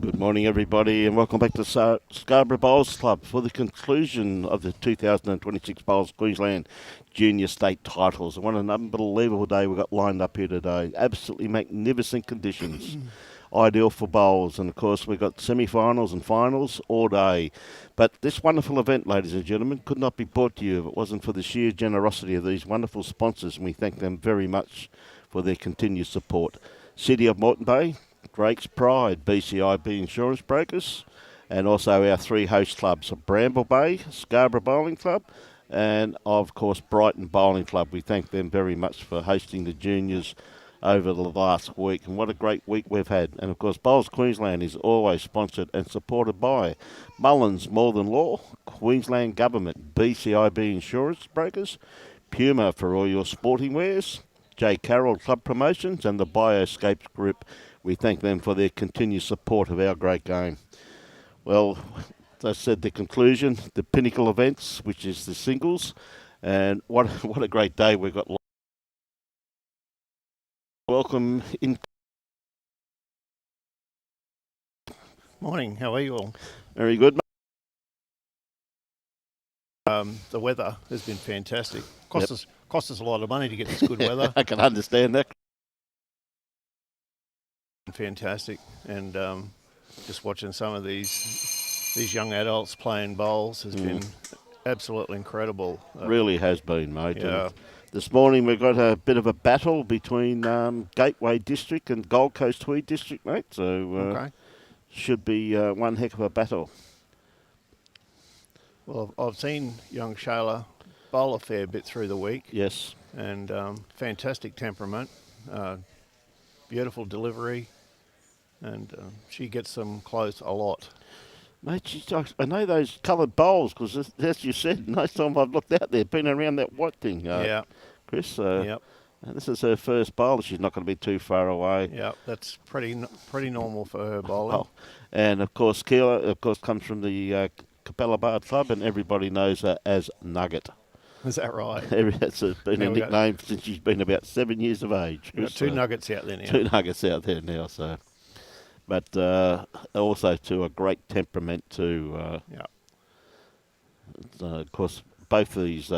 Good morning, everybody, and welcome back to Scarborough Bowls Club for the conclusion of the 2026 Bowls Queensland Junior State titles. And what an unbelievable day we've got lined up here today. Absolutely magnificent conditions, ideal for bowls. And, of course, we've got semi-finals and finals all day. But this wonderful event, ladies and gentlemen, could not be brought to you if it wasn't for the sheer generosity of these wonderful sponsors, and we thank them very much for their continued support. City of Moreton Bay, Drake's Pride BCIB Insurance Brokers, and also our three host clubs of Bramble Bay, Scarborough Bowling Club, and of course Brighton Bowling Club. We thank them very much for hosting the juniors over the last week, and what a great week we've had. And of course Bowls Queensland is always sponsored and supported by Mullins More Than Law, Queensland Government, BCIB Insurance Brokers, Puma for all your sporting wares, J. Carroll Club Promotions, and the Bioscapes Group. We thank them for their continued support of our great game. Well, as I said, the conclusion, the pinnacle events, which is the singles, and what a great day we've got. Welcome in. Morning, how are you all? Very good, mate. The weather has been fantastic. Cost us a lot of money to get this good weather. I can understand that. Fantastic, and just watching some of these young adults playing bowls has been absolutely incredible. Really has been, mate. Yeah. And this morning we've got a bit of a battle between Gateway District and Gold Coast Tweed District, mate. So Okay. should be one heck of a battle. Well, I've seen young Chala bowl a fair bit through the week. Yes. And fantastic temperament, beautiful delivery, and she gets them close a lot. Mate, I know those coloured bowls because, as you said, most time I've looked out there, been around that white thing, Yeah. Chris. Yep. This is her first bowl. She's not going to be too far away. Yeah, that's pretty normal for her bowling. Oh. And, of course, Keala, of course, comes from the Capalaba club, and everybody knows her as Nugget. Is that right? That's been a nickname since she's been about 7 years of age. We've got two nuggets out there now. Two nuggets out there now, so. But also to a great temperament too. Of course, both these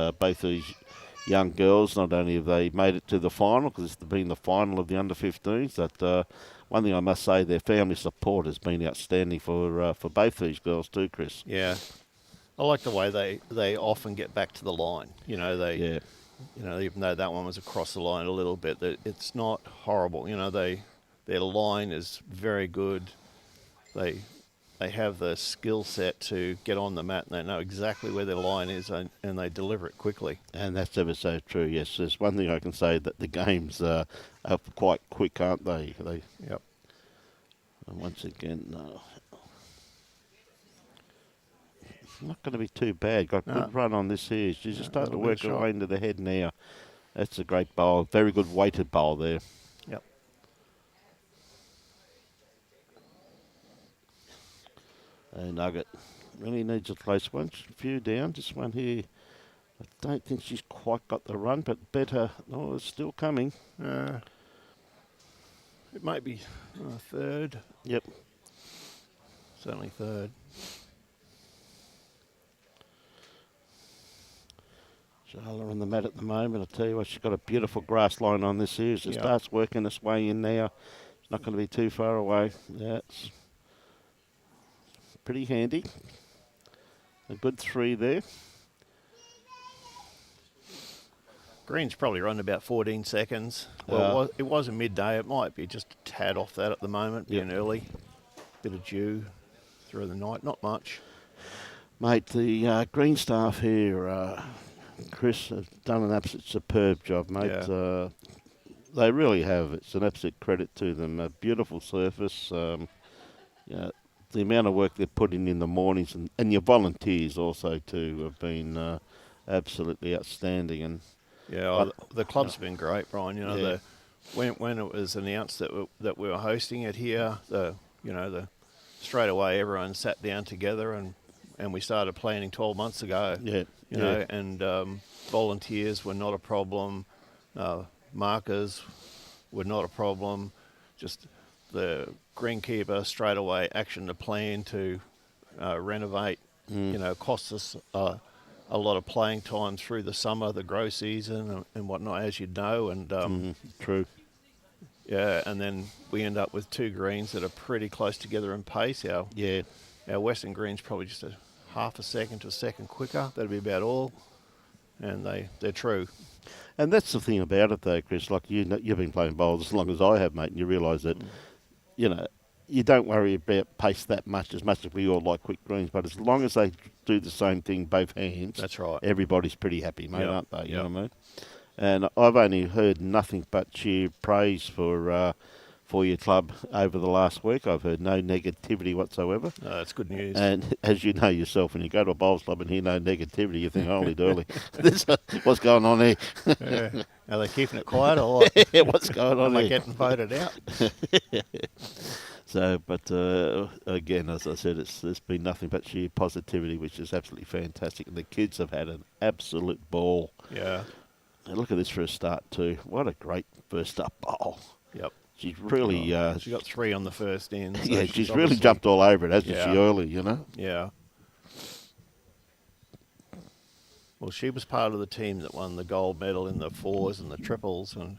young girls, not only have they made it to the final, because it's been the final of the under-15s, but one thing I must say, their family support has been outstanding for both these girls too, Chris. Yeah. I like the way they often get back to the line. You know, even though that one was across the line a little bit, it's not horrible. You know, their line is very good. They have the skill set to get on the mat, and they know exactly where their line is, and they deliver it quickly. And that's ever so true, yes. There's one thing I can say, that the games are quite quick, aren't they? Yep. And once again, not going to be too bad. Got a good run on this here. She's just starting to work her way into the head now. That's a great bowl. Very good weighted bowl there. Yep. Nugget really needs a close one. A few down. This one here, I don't think she's quite got the run, but better. Oh, it's still coming. It might be third. Yep. Certainly third. Chala on the mat at the moment. I tell you what, she's got a beautiful grass line on this here. She starts working its way in now. It's not going to be too far away. Yeah, it's pretty handy. A good 3 there. Green's probably run about 14 seconds. Well, it was a midday. It might be just a tad off that at the moment, being early. Bit of dew through the night, not much. Mate, the green staff here, Chris, have done an absolute superb job, mate. Yeah. They really have. It's an absolute credit to them. A beautiful surface. The amount of work they're putting in the mornings, and your volunteers also too have been absolutely outstanding. And the club's been great, Brian. You know, when it was announced that we were hosting it here, straight away everyone sat down together and we started planning 12 months ago. Yeah. You know, and volunteers were not a problem. Markers were not a problem. Just the greenkeeper straight away action to plan to renovate. You know, costs us a lot of playing time through the summer, the grow season, and whatnot, as you know. And True. yeah, and then we end up with 2 greens that are pretty close together in pace. Our Western green's probably just a half a second to a second quicker. That'd be about all, and they're true. And that's the thing about it, though, Chris. Like you've been playing bowls as long as I have, mate, and you realise that, you know, you don't worry about pace that much as we all like quick greens. But as long as they do the same thing both hands, That's right. everybody's pretty happy, mate, Yep. aren't they? You know Yep. what I mean? And I've only heard nothing but sheer praise for your club over the last week. I've heard no negativity whatsoever. That's good news. And as you know yourself, when you go to a bowls club and hear no negativity, you think, holy dolly, what's going on here? Are they keeping it quiet or what? Yeah, what's going on Am I here? getting voted out? So, but again, as I said, there's been nothing but sheer positivity, which is absolutely fantastic. And the kids have had an absolute ball. Yeah. And look at this for a start too. What a great first up bowl. Yep. She's really... she got 3 on the first end. So yeah, she's really obviously- jumped all over it, hasn't Yeah. she, early, you know? Yeah. Well, she was part of the team that won the gold medal in the 4s and the triples, and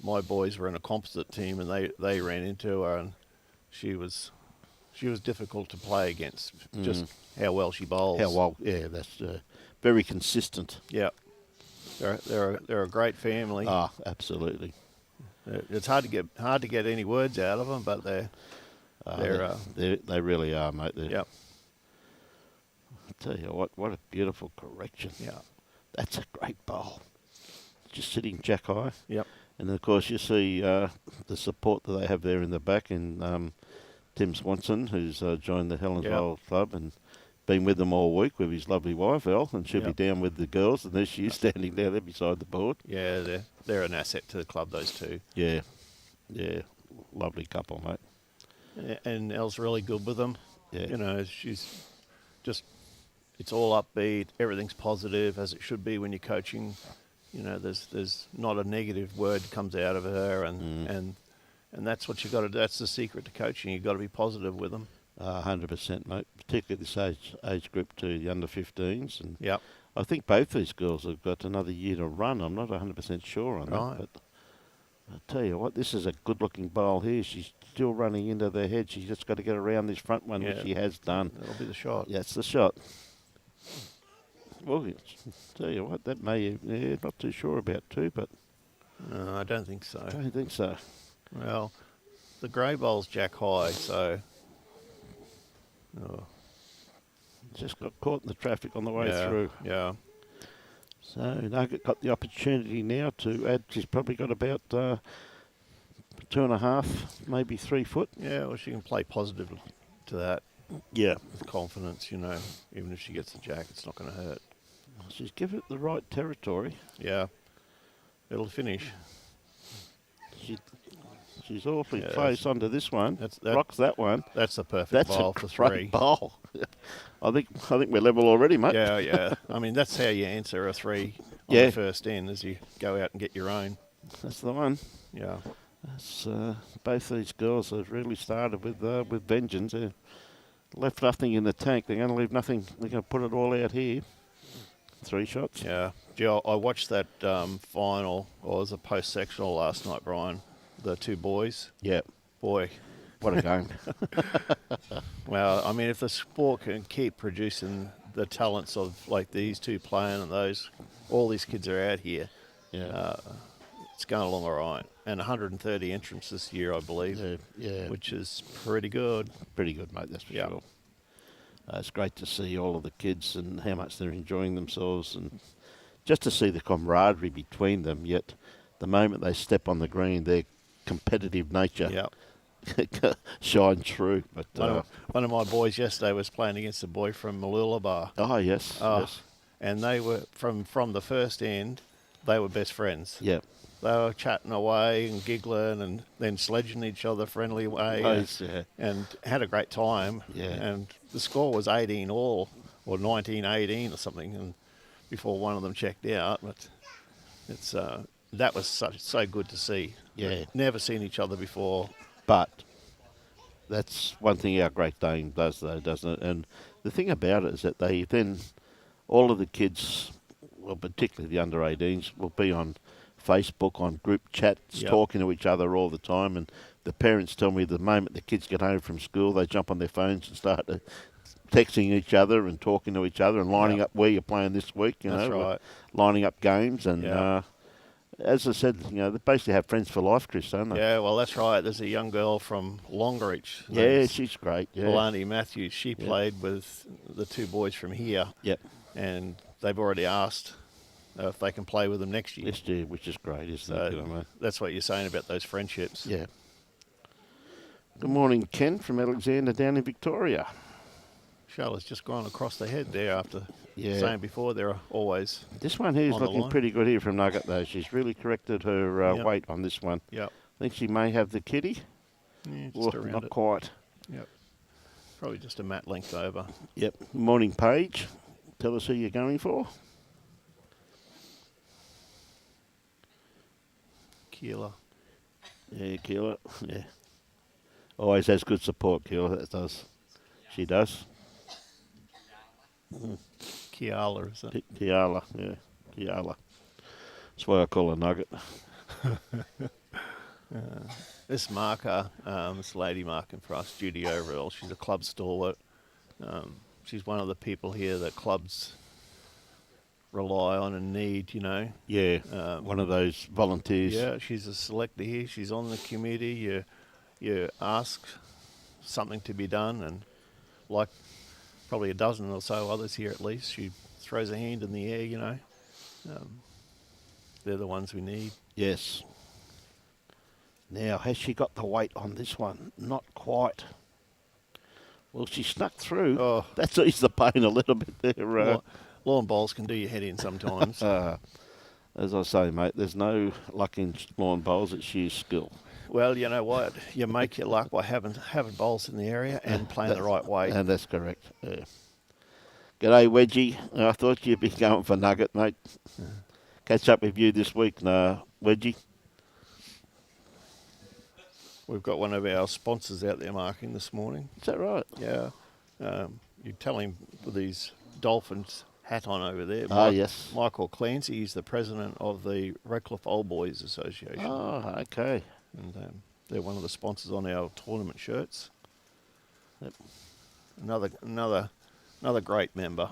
my boys were in a composite team, and they ran into her, and she was difficult to play against. Just how well she bowls. How well, yeah, that's very consistent. Yeah. They're a great family. Ah, absolutely. It's hard to get any words out of them, but They really are, mate. Yep. I tell you what a beautiful correction. Yeah. That's a great bowl. Just sitting jack high. Yep. And of course you see the support that they have there in the back in Tim Swanson, who's joined the Helensvale club and been with them all week with his lovely wife, Elle, and she'll be down with the girls, and there she is standing down there beside the board. Yeah, they're an asset to the club, those two. Yeah. Yeah. Lovely couple, mate. And Elle's really good with them. Yeah. You know, she's just, it's all upbeat, everything's positive, as it should be when you're coaching. You know, there's not a negative word comes out of her, and that's what you got to do. That's the secret to coaching. You've got to be positive with them. 100%, mate. Particularly this age group to the under 15s, and Yep. I think both these girls have got another year to run. I'm not 100% sure on Right. that, but I tell you what, this is a good-looking bowl here. She's still running into their head. She's just got to get around this front one, which she has done. That'll be the shot. Yeah, it's the shot. Well, tell you what, that may, not too sure about too, but No, I don't think so. I don't think so. Well, the grey bowl's jack high, so... Oh, Just got caught in the traffic on the way through. Yeah. So Nugget got the opportunity now to add. She's probably got about 2.5, maybe 3 foot. Yeah, well, she can play positive to that. Yeah. With confidence, you know. Even if she gets the jack, it's not going to hurt. She's given it the right territory. Yeah. It'll finish. She's awfully close onto this one. That- Rocks that one. That's the perfect That's bowl a for great 3. bowl. I think we're level already, mate. Yeah. I mean, that's how you answer a 3 on Yeah. the first end, as you go out and get your own. That's the one. Yeah. That's, both these girls have really started with vengeance. They left nothing in the tank. They're going to leave nothing. They're going to put it all out here. 3 shots. Yeah. Gee, I watched that final, or it was a post-sectional last night, Brian. The 2 boys. Yeah. Boy. What a game. Well, I mean, if the sport can keep producing the talents of like these 2 playing and all these kids are out here, it's going along all right. And 130 entrants this year, I believe, which is pretty good. Pretty good, mate, that's for sure. It's great to see all of the kids and how much they're enjoying themselves, and just to see the camaraderie between them, yet the moment they step on the green, their competitive nature shines through. But one of my boys yesterday was playing against a boy from Malulabar. Oh, yes. And they were, from the first end, they were best friends. Yeah. They were chatting away and giggling and then sledging each other friendly way and had a great time. Yeah. And the score was 18 all, or 19-18 or something, and before one of them checked out. But it's that was so good to see. Yeah. Never seen each other before. But that's one thing our Great Dane does, though, doesn't it? And the thing about it is that they then, all of the kids, well, particularly the under 18s, will be on Facebook, on group chats, talking to each other all the time. And the parents tell me the moment the kids get home from school, they jump on their phones and start texting each other and talking to each other and lining up where you're playing this week, That's right. lining up games. And as I said, they basically have friends for life, Chris, don't they? Yeah, well, that's right. There's a young girl from Longreach. Yeah, she's great. Yeah. Alani Matthews. She played with the two boys from here. Yep. And they've already asked if they can play with them next year. Next year, which is great, isn't it? That's what you're saying about those friendships. Yeah. Good morning, Ken from Alexander down in Victoria. Chala's just gone across the head there after saying before they're always. This one here is looking pretty good here from Nugget, though. She's really corrected her weight on this one. Yep. I think she may have the kitty. Yeah, just around not it. quite. Yep. Probably just a mat length over. Yep. Morning, Paige. Tell us who you're going for. Keala. Yeah, Keala. Yeah. Always has good support, Keala. That does. She does. Keala, is it? Keala, yeah. Keala. That's why I call her Nugget. This marker, this lady marking for us, Judy Overall, she's a club stalwart. She's one of the people here that clubs rely on and need, Yeah, one of those volunteers. Yeah, she's a selector here. She's on the committee. You ask something to be done, and like probably a dozen or so others here at least, she throws a hand in the air, they're the ones we need. Yes. Now, has she got the weight on this one? Not quite. Well, she snuck through. Oh. That's eased the pain a little bit there. Lawn bowls can do your head in sometimes. As I say, mate, there's no luck in lawn bowls, it's sheer skill. Well, you know what? You make your luck by having bowls in the area and playing the right way. And that's correct. Yeah. G'day, Wedgie. I thought you'd be going for Nugget, mate. Catch up with you this week, Wedgie. We've got one of our sponsors out there marking this morning. Is that right? Yeah. You tell him with his Dolphins hat on over there. Yes. Michael Clancy, he's the president of the Redcliffe Old Boys Association. Oh, okay. And they're one of the sponsors on our tournament shirts. Yep. Another great member.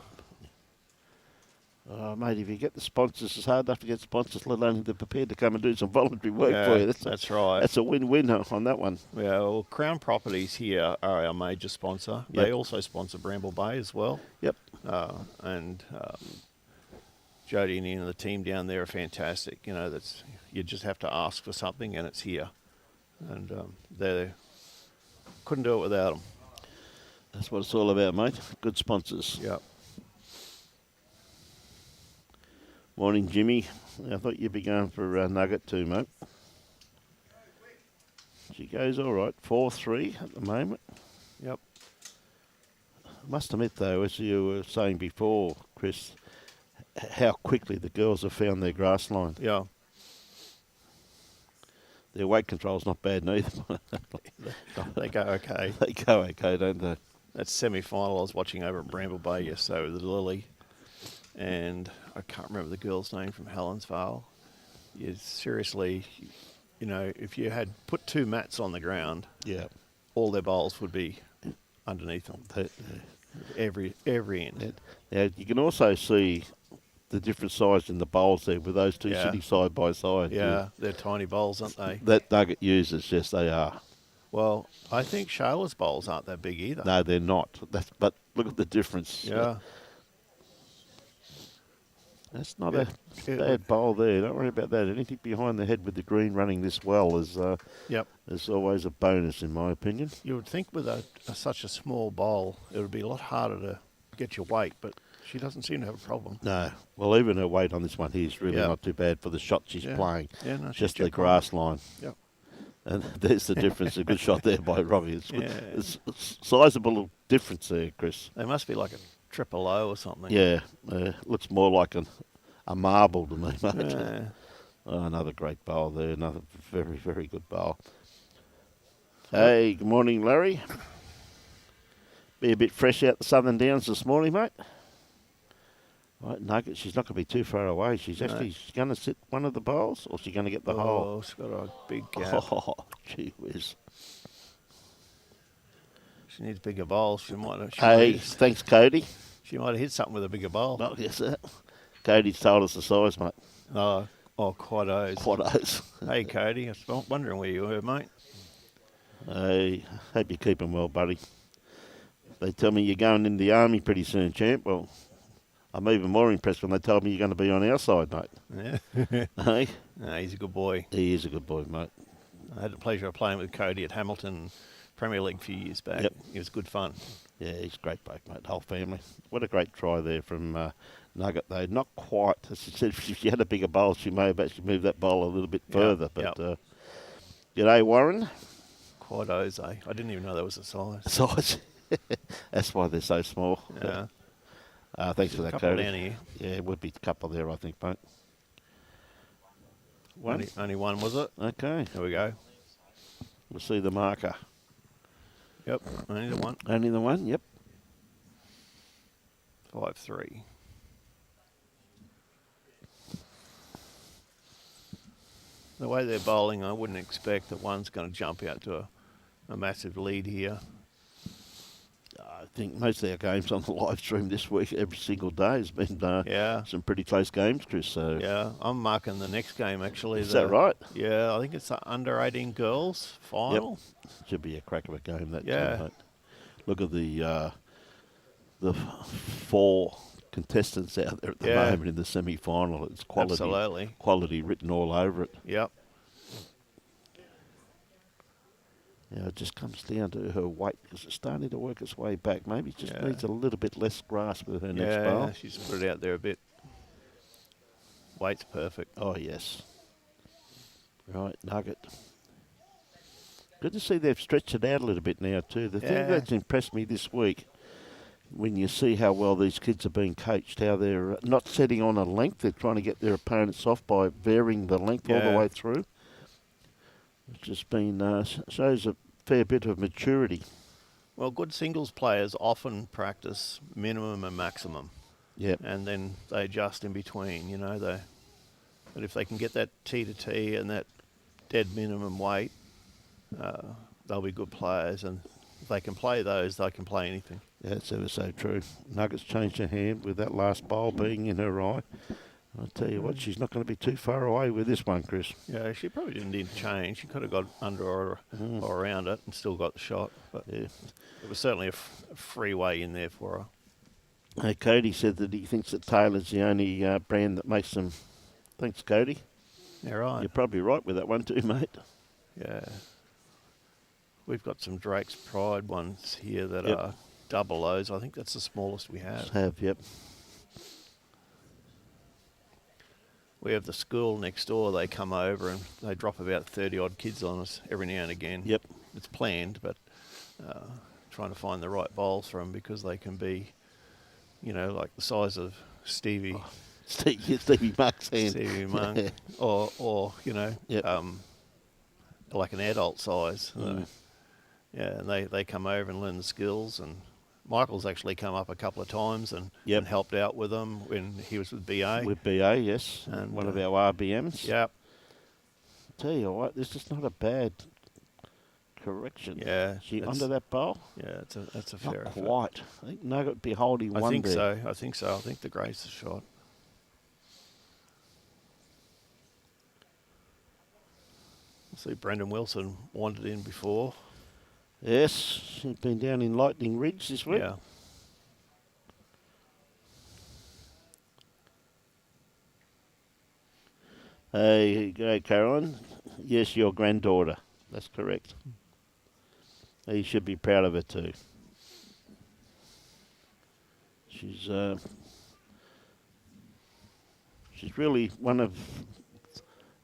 Oh, mate, if you get the sponsors, it's hard enough to get sponsors, let alone they're prepared to come and do some voluntary work for you. That's right. That's a win-win on that one. Yeah, well, Crown Properties here are our major sponsor. Yep. They also sponsor Bramble Bay as well. Yep. And Jody and the team down there are fantastic. You just have to ask for something and it's here. And they couldn't do it without them. That's what it's all about, mate. Good sponsors. Yep. Morning, Jimmy. I thought you'd be going for Nugget too, mate. She goes all right. 4-3 at the moment. Yep. Must admit, though, as you were saying before, Chris, how quickly the girls have found their grass line. Yeah. Their weight control's not bad neither. They go okay. They go okay, don't they? That semi-final I was watching over at Bramble Bay yesterday with Lily, and I can't remember the girl's name from Helensvale. Seriously, if you had put two mats on the ground, all their bowls would be underneath them. Every end. Now, you can also see the different size in the bowls there with those two sitting side by side. Yeah, they're tiny bowls, aren't they? That Nugget uses, yes, they are. Well, I think Chala's bowls aren't that big either. No, they're not. But look at the difference. Yeah. That's not a bad bowl there. Don't worry about that. Anything behind the head with the green running this well is always a bonus, in my opinion. You would think with such a small bowl, it would be a lot harder to get your weight, but she doesn't seem to have a problem. No. Well, even her weight on this one here is really not too bad for the shot she's playing. Yeah, no, just the grass line. Yep. And there's the difference. A good shot there by Robbie. It's good. It's a sizable difference there, Chris. They must be like a triple O or something. Yeah. Looks more like a marble to me, mate. Oh, another great bowl there. Another very, very good bowl. Hey, good morning, Larry. Be a bit fresh out the Southern Downs this morning, mate. Right, Nugget, she's not going to be too far away. She's actually going to sit one of the bowls, or she's going to get the hole? Oh, she's got a big gap. Oh, gee whiz. She needs bigger bowls. She might have. Thanks, Cody. She might have hit something with a bigger bowl. Oh, yes, sir. Cody's told us the size, mate. Quite O's. Quite O's. Hey, Cody, I was wondering where you were, mate. Hey, hope you're keeping well, buddy. They tell me you're going in the army pretty soon, champ. Well, I'm even more impressed when they told me you're going to be on our side, mate. Yeah. Hey? No, he's a good boy. He is a good boy, mate. I had the pleasure of playing with Cody at Hamilton Premier League a few years back. Yep. It was good fun. Yeah, he's a great bloke, mate. The whole family. What a great try there from Nugget, though. Not quite. As she said, if she had a bigger bowl, she may have actually moved that bowl a little bit further. But g'day, Warren. Quite O's, eh? I didn't even know that was a size. Size. That's why they're so small. Yeah. Thanks for that, couple Cody. down here. Yeah, it would be a couple there, I think, mate. One? Only one, was it? Okay. There we go. We'll see the marker. Yep, only the one. Only the one, yep. 5-3. The way they're bowling, I wouldn't expect that one's going to jump out to a massive lead here. I think most of our games on the live stream this week, every single day, has been some pretty close games, Chris. So yeah, I'm marking the next game, actually. Is that right? Yeah, I think it's the under-18 girls final. Yep. Should be a crack of a game, that. Yeah. Mate. Look at the 4 contestants out there at the moment in the semi-final. It's quality. Absolutely. Quality written all over it. Yep. Yeah, it just comes down to her weight because it's starting to work its way back. Maybe it just needs a little bit less grasp with her next bowl. Yeah, she's put it out there a bit. Weight's perfect. Oh, yes. Right, Nugget. Good to see they've stretched it out a little bit now too. The thing that's impressed me this week, when you see how well these kids are being coached, how they're not setting on a length, they're trying to get their opponents off by varying the length all the way through. It's just been, shows a fair bit of maturity. Well, good singles players often practice minimum and maximum. Yep. And then they adjust in between, you know. But if they can get that T to T and that dead minimum weight, they'll be good players. And if they can play those, they can play anything. Yeah, that's ever so true. Nuggets changed her hand with that last bowl being in her eye. I'll tell you what, she's not going to be too far away with this one, Chris. Yeah, she probably didn't need to change. She could have got under or around it and still got the shot. But it was certainly a free way in there for her. Hey, Cody said that he thinks that Taylor's the only brand that makes them. Thanks, Cody. Yeah, right. You're probably right with that one too, mate. Yeah. We've got some Drake's Pride ones here that are double O's. I think that's the smallest we have. Yep. We have the school next door. They come over and they drop about 30-odd kids on us every now and again. Yep. It's planned, but trying to find the right bowls for them because they can be, you know, like the size of Stevie. Oh, Stevie Monk's hand. Stevie Monk. or you know, like an adult size. Yeah, and they come over and learn the skills. And Michael's actually come up a couple of times and helped out with them when he was with BA. With BA, yes. And one of our RBMs. Yep. Tell you what, this is not a bad correction. Yeah. She under that bowl? Yeah, that's a fair effort. Not quite. I think Nugget would be holding one there. I think so. I think the Grace is shot. See, Brendan Wilson wandered in before. Yes, she's been down in Lightning Ridge this week. Yeah. Hey, Caroline. Yes, your granddaughter. That's correct. You should be proud of her too. She's really one of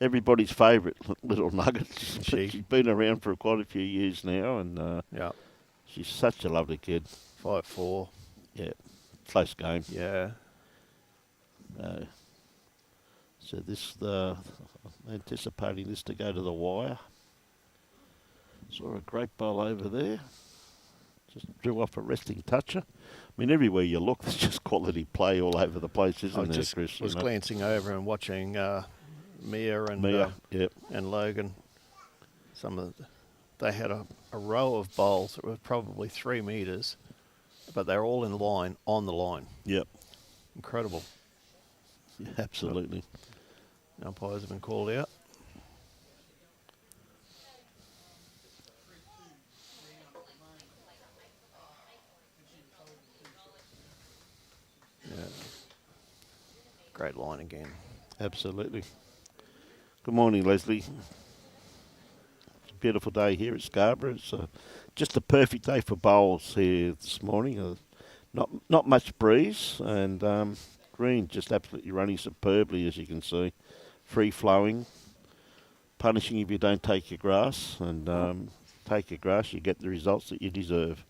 everybody's favourite little nugget. She's been around for quite a few years now, and she's such a lovely kid. 5'4". Yeah, close game. Yeah. So this, anticipating this to go to the wire. Saw a great bowl over there. Just drew off a resting toucher. I mean, everywhere you look, there's just quality play all over the place, isn't there, Chris? I was glancing over and watching Mia and Logan. They had a row of bowls that were probably 3 metres, but they're all in line, on the line. Yep. Incredible. Yeah, absolutely. Umpires have been called out. Yeah. Great line again. Absolutely. Good morning, Leslie. It's a beautiful day here at Scarborough. It's just a perfect day for bowls here this morning. Not much breeze, and green just absolutely running superbly, as you can see. Free flowing, punishing if you don't take your grass, and take your grass, you get the results that you deserve.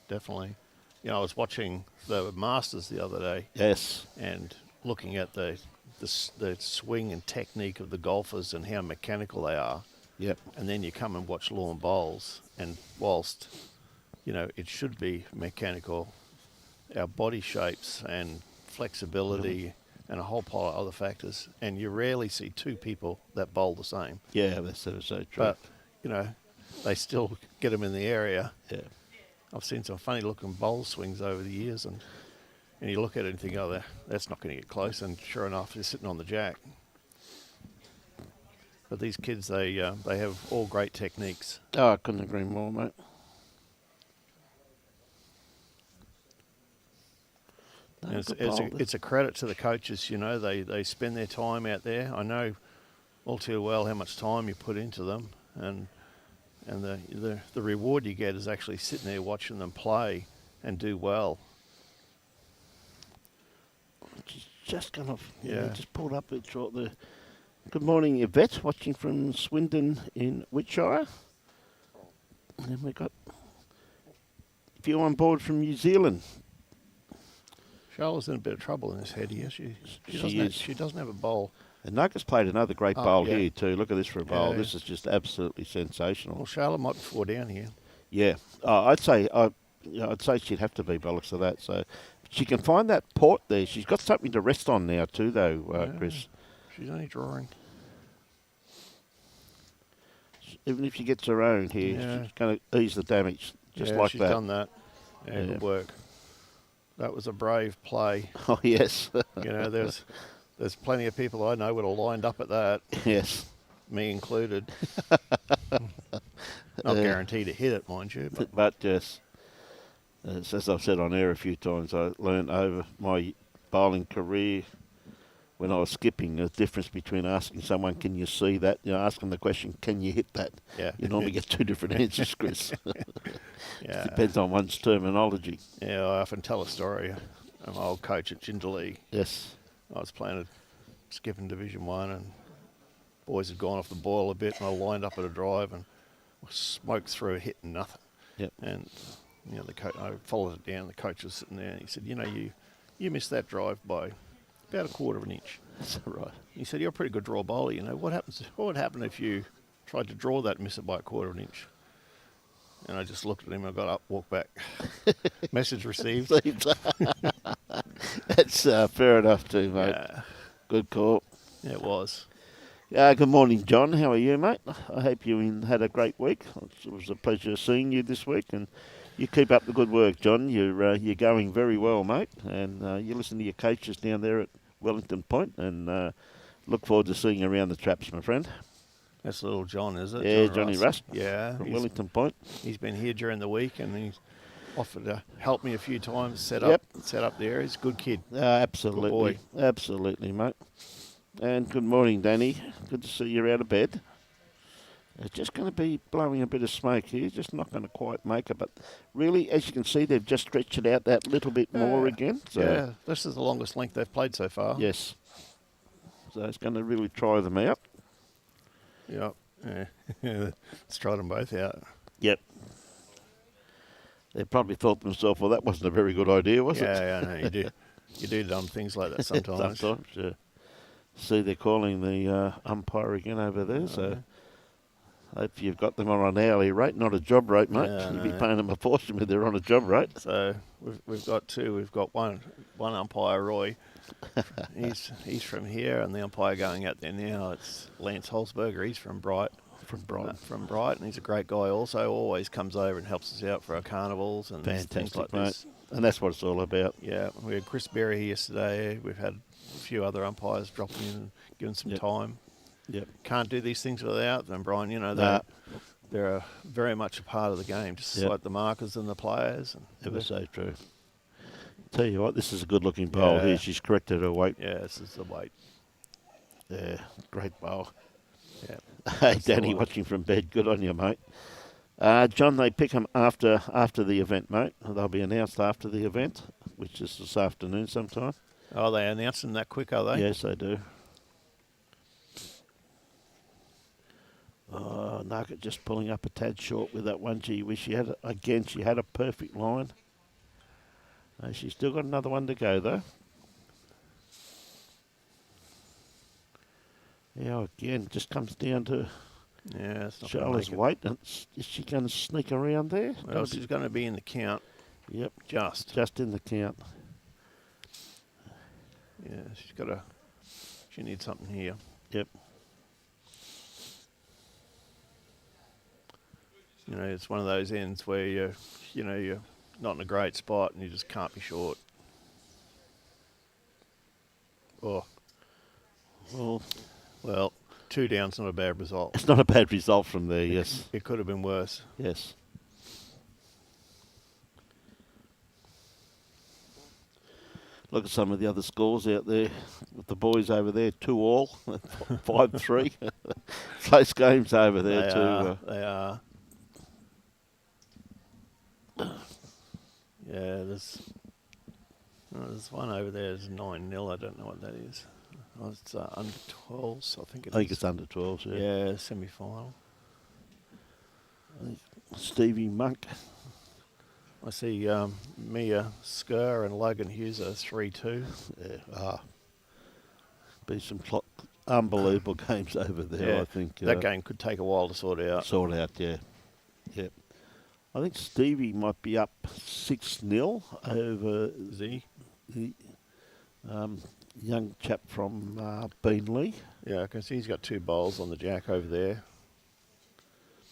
Definitely. You know, I was watching the Masters the other day. Yes. And looking at the swing and technique of the golfers and how mechanical they are. Yep. And then you come and watch lawn bowls, and whilst, you know, it should be mechanical, our body shapes and flexibility and a whole pile of other factors, and you rarely see two people that bowl the same. Yeah, that's so true. But, you know, they still get them in the area. Yeah. I've seen some funny looking bowl swings over the years, and you look at it and think, oh, that's not going to get close, and sure enough, they're sitting on the jack. But these kids, they have all great techniques. Oh, I couldn't agree more, mate. And it's a credit to the coaches, you know, they spend their time out there. I know all too well how much time you put into them, and the reward you get is actually sitting there watching them play and do well. Just kind of, just pulled up the short there. Good morning, Yvette, watching from Swindon in Wiltshire. And then we got a few on board from New Zealand. Chala's in a bit of trouble in this head here. She doesn't have a bowl. And Nuka's played another great bowl here too. Look at this for a bowl. This is just absolutely sensational. Well, Chala might be 4 down here. Yeah, I'd say she'd have to be by the looks of that. So she can find that port there. She's got something to rest on now too, though, Chris. She's only drawing. Even if she gets her own here, she's going to ease the damage just like she's that. She's done that. Yeah, good work. That was a brave play. Oh yes. You know, there's plenty of people I know would have lined up at that. Yes. Me included. Not guaranteed to hit it, mind you. But yes, as I've said on air a few times, I learned over my bowling career when I was skipping the difference between asking someone, can you see that? You know, asking the question, can you hit that? Yeah. You normally get two different answers, Chris. Yeah. It depends on one's terminology. Yeah, I often tell a story. I'm an old coach at Jindalee. Yes. I was playing skipping Division 1, and boys had gone off the boil a bit, and I lined up at a drive and smoked through a hit and nothing. Yep. And you know, I followed it down. The coach was sitting there, and he said, "You know, you missed that drive by about 1/4 of an inch." That's right. He said, "You're a pretty good draw bowler. You know, what would happen if you tried to draw that and miss it by 1/4 of an inch?" And I just looked at him. I got up, walked back. Message received. That's fair enough too, mate. Yeah. Good call. Yeah, it was. Good morning, John. How are you, mate? I hope you had a great week. It was a pleasure seeing you this week, and you keep up the good work, John. You're going very well, mate, and you listen to your coaches down there at Wellington Point, and look forward to seeing you around the traps, my friend. That's little John, is it? Yeah, Johnny Rust. Yeah. From Wellington Point. He's been here during the week, and he's offered to help me a few times set up the area. He's a good kid. Absolutely. Good boy. Absolutely, mate. And good morning, Danny. Good to see you out of bed. It's just going to be blowing a bit of smoke here. Just not going to quite make it. But really, as you can see, they've just stretched it out that little bit more again. So yeah, this is the longest length they've played so far. Yes. So it's going to really try them out. Yep. Yeah. Let's try them both out. Yep. They probably thought to themselves, well, that wasn't a very good idea, was it? Yeah, I know. You do dumb things like that sometimes. Sometimes, yeah. See, they're calling the umpire again over there, so hope you've got them on an hourly rate, not a job rate, mate. Yeah, You'd be paying them a fortune if they're on a job rate. So we've got two. We've got one umpire, Roy. He's from here, and the umpire going out there now, it's Lance Holzberger. He's from Bright. From Bright, and he's a great guy also. Always comes over and helps us out for our carnivals and things like this. And that's what it's all about. Yeah, we had Chris Berry here yesterday. We've had a few other umpires dropping in and giving some time. Yep. Can't do these things without them, Brian. You know, they're very much a part of the game, just like the markers and the players. And ever so true. Tell you what, this is a good-looking bowl here. She's corrected her weight. Yeah, this is the weight. Yeah, great bowl. Yeah. Hey, Danny, watching from bed. Good on you, mate. John, they pick them after the event, mate. They'll be announced after the event, which is this afternoon sometime. Oh, they announce them that quick, are they? Yes, they do. Oh, Nugget just pulling up a tad short with that one. Gee, wish she had a perfect line. She's still got another one to go, though. Yeah, again, just comes down to Chala's weight. Is she going to sneak around there? Well, she's going to be in the count. Yep. Just in the count. Yeah, she needs something here. Yep. You know, it's one of those ends where you're not in a great spot and you just can't be short. Oh. Well, 2 down's not a bad result. It's not a bad result from there, yes. It could have been worse. Yes. Look at some of the other scores out there with the boys over there, 2-all, 5-3. Close games over there too. They are. Yeah, there's one over there. It's 9-0. I don't know what that is. Oh, it's under 12s, I think it is. I think it's under 12s, yeah. Yeah, semi-final. Stevie Monk. I see Mia Skur and Logan Hughes are 3-2. Yeah, be some unbelievable games over there, I think. That game could take a while to sort out. Yeah. Yep. I think Stevie might be up 6-0 over the young chap from Beanley. Yeah, I can see he's got 2 bowls on the jack over there.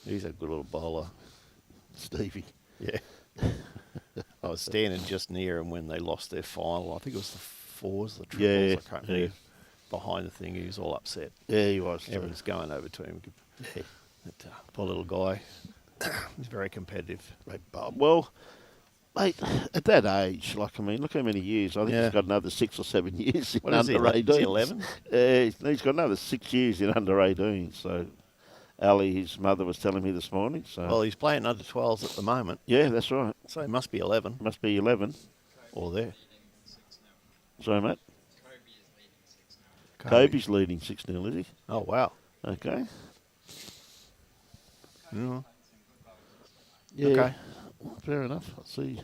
He's a good little bowler. Stevie. Yeah. I was standing just near him when they lost their final. I think it was the 4s, the triples. I can't remember. Behind the thing, he was all upset. Yeah, he was. Everyone's going over to him. Yeah. Poor little guy. He's very competitive. Well, mate, at that age, look how many years. I think he's got another 6 or 7 years in under 18. Is he 11? He's got another 6 years in under 18. So, Ali, his mother, was telling me this morning. So. Well, he's playing under 12s at the moment. Yeah, that's right. So he must be 11. Must be 11. Or there. Sorry, mate. Kobe's leading 6-0, is he? Oh, wow. Okay. Yeah. Yeah. Okay. Fair enough. I'll see.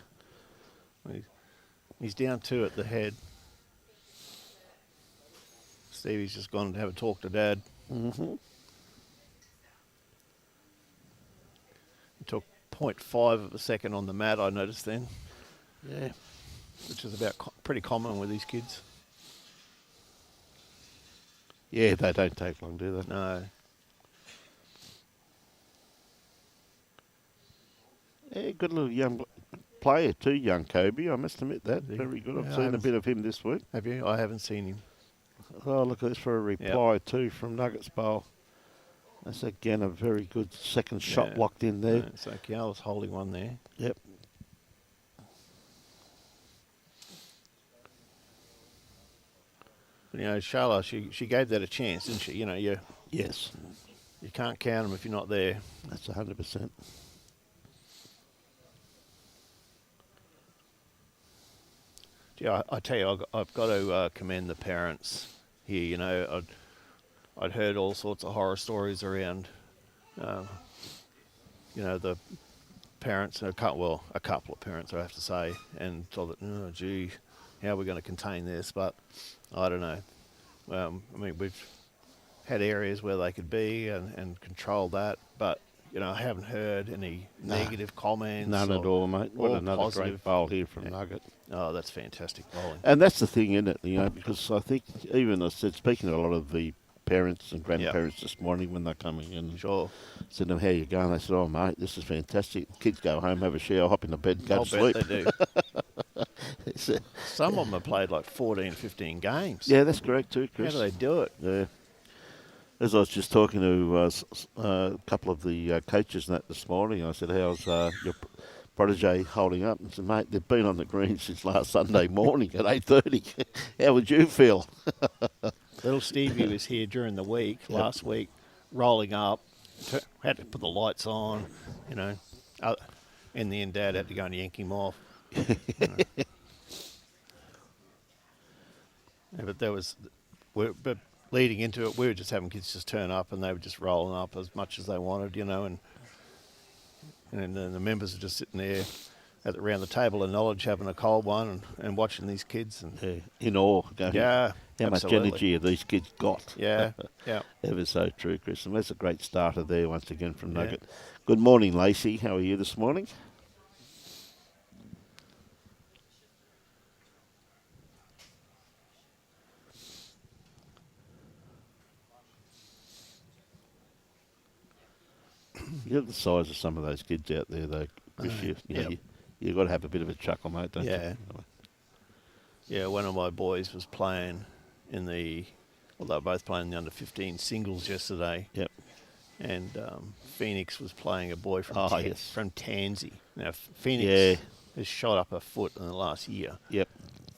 He's down 2 at the head. Stevie's just gone to have a talk to Dad. Mm-hmm. He took 0.5 of a second on the mat, I noticed then. Yeah. Which is pretty common with these kids. Yeah, they don't take long, do they? No. Yeah, good little young player too, young Kobe. I must admit that. Very good. I've seen a bit of him this week. Have you? I haven't seen him. Oh, look at this for a reply too from Nuggets Bowl. That's again a very good second shot locked in there. Yeah, so Keala's holding one there. Yep. But, Chala, she gave that a chance, didn't she? Yes. You can't count them if you're not there. That's 100%. Yeah, I tell you, I've got to commend the parents here. I'd heard all sorts of horror stories around, the parents, a couple of parents, I have to say, and thought that, oh, gee, how are we going to contain this? But I don't know. I mean, we've had areas where they could be and control that, but I haven't heard any negative comments. None at all, mate. What another positive. great bowl here from Nugget. Oh, that's fantastic bowling. And that's the thing, isn't it? Because I think even I said, speaking to a lot of the parents and grandparents this morning when they're coming in, Sure. said to them, how you going? They said, oh, mate, this is fantastic. Kids go home, have a shower, hop in the bed, go to sleep. Bet they do. Some of them have played like 14, 15 games. Yeah, that's correct too, Chris. How do they do it? Yeah. As I was just talking to a couple of the coaches and that this morning, I said, how's your protege holding up? And said, mate, they've been on the green since last Sunday morning at 8:30. How would you feel? Little Stevie was here during the week, last week, rolling up, had to put the lights on, in the end, Dad had to go and yank him off. But but leading into it, we were just having kids just turn up, and they were just rolling up as much as they wanted, and then the members are just sitting there around the table of knowledge, having a cold one and watching these kids. And in awe. How absolutely. much energy have these kids got? Yeah. Ever so true, Chris. And that's a great starter there once again from Nugget. Good morning, Lacey. How are you this morning? You look at the size of some of those kids out there, though, Chris. You've got to have a bit of a chuckle, mate, don't you? Yeah, one of my boys was playing they were both playing in the under-15 singles yesterday. Yep. And Phoenix was playing a boy from Tansy. Now, Phoenix has shot up a foot in the last year. Yep.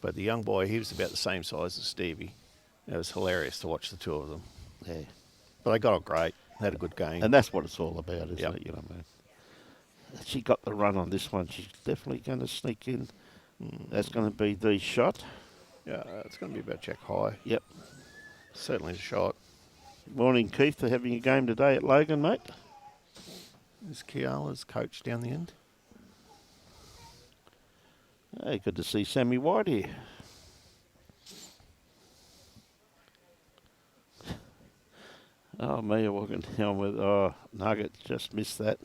But the young boy, he was about the same size as Stevie. It was hilarious to watch the two of them. Yeah. But they got on great. They had a good game. And that's what it's all about, isn't it? Man. She got the run on this one. She's definitely going to sneak in. That's going to be the shot. Yeah, it's going to be about check high. Yep. Certainly a shot. Morning, Keith. They're having a game today at Logan, mate. Is Keala's coach down the end? Hey, good to see Sammy White here. Oh, Mia walking down with... Oh, Nugget just missed that.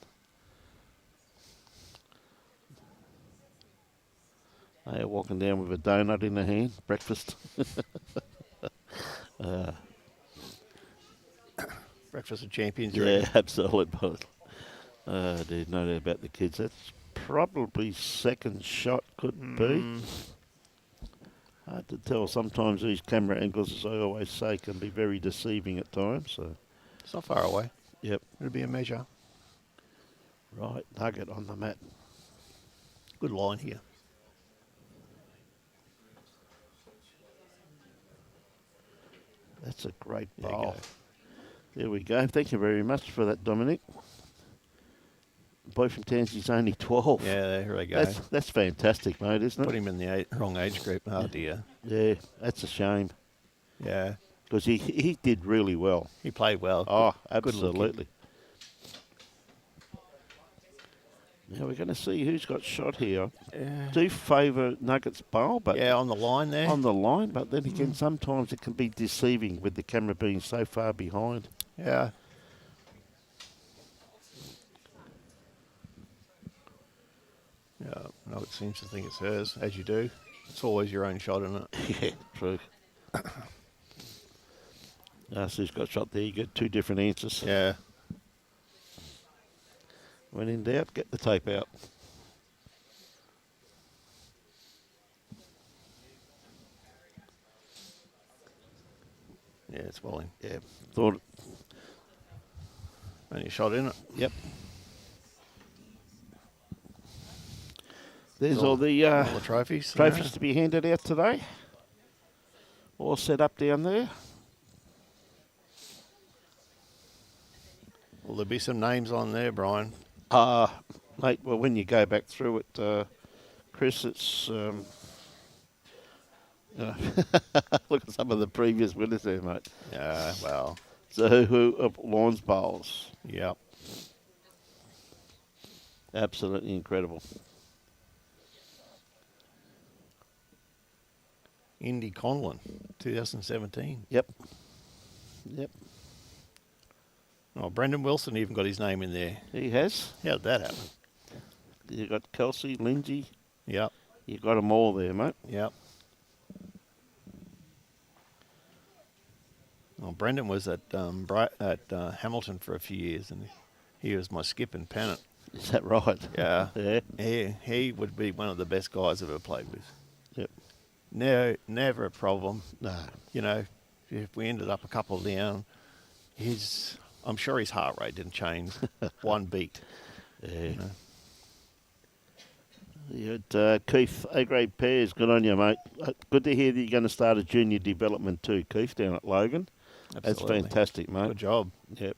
Mia walking down with a donut in her hand. Breakfast. Breakfast of Champions. Yeah, absolutely. There's no doubt about the kids. That's probably second shot, could be. Hard to tell. Sometimes these camera angles, as I always say, can be very deceiving at times. So it's not far away. Yep. It'll be a measure. Right, Nugget on the mat. Good line here. That's a great bowl. There we go. Thank you very much for that, Dominic. Boy from Tansy's only 12. Yeah, there we go. That's fantastic, mate, isn't it? Put him in the wrong age group. Oh, dear. Yeah, that's a shame. Yeah. Because he did really well. He played well. Oh, absolutely. Now we're going to see who's got shot here. Yeah. Do favour Nuggets bowl, but on the line there. On the line, but then again, sometimes it can be deceiving with the camera being so far behind. Yeah. Yeah, no, it seems to think it's hers, as you do. It's always your own shot, isn't it? Yeah, true. So who's got shot there? You get two different answers. Yeah. When in doubt, get the tape out. Yeah, it's well in. Yeah, thought. Only a shot in it. Yep. There's all the trophies. Trophies to be handed out today. All set up down there. Will there be some names on there, Brian? Mate, well, when you go back through it, Chris, it's... look at some of the previous winners there, mate. Yeah, well. So who of Lawns Bowls? Yep. Absolutely incredible. Indy Conlon, 2017. Yep. Oh, Brendan Wilson even got his name in there. He has. How did that happen? You got Kelsey, Lindsay. Yep. You got them all there, mate. Yep. Well, Brendan was at Hamilton for a few years, and he was my skip and pennant. Is that right? Yeah. Yeah. He would be one of the best guys I've ever played with. Yep. No, never a problem. No. You know, if we ended up a couple down, I'm sure his heart rate didn't change one beat. Yeah. You know? You had Keith, A-grade pairs. Good on you, mate. Good to hear that you're going to start a junior development too, Keith, down at Logan. Absolutely. That's fantastic, mate. Good job. Yep.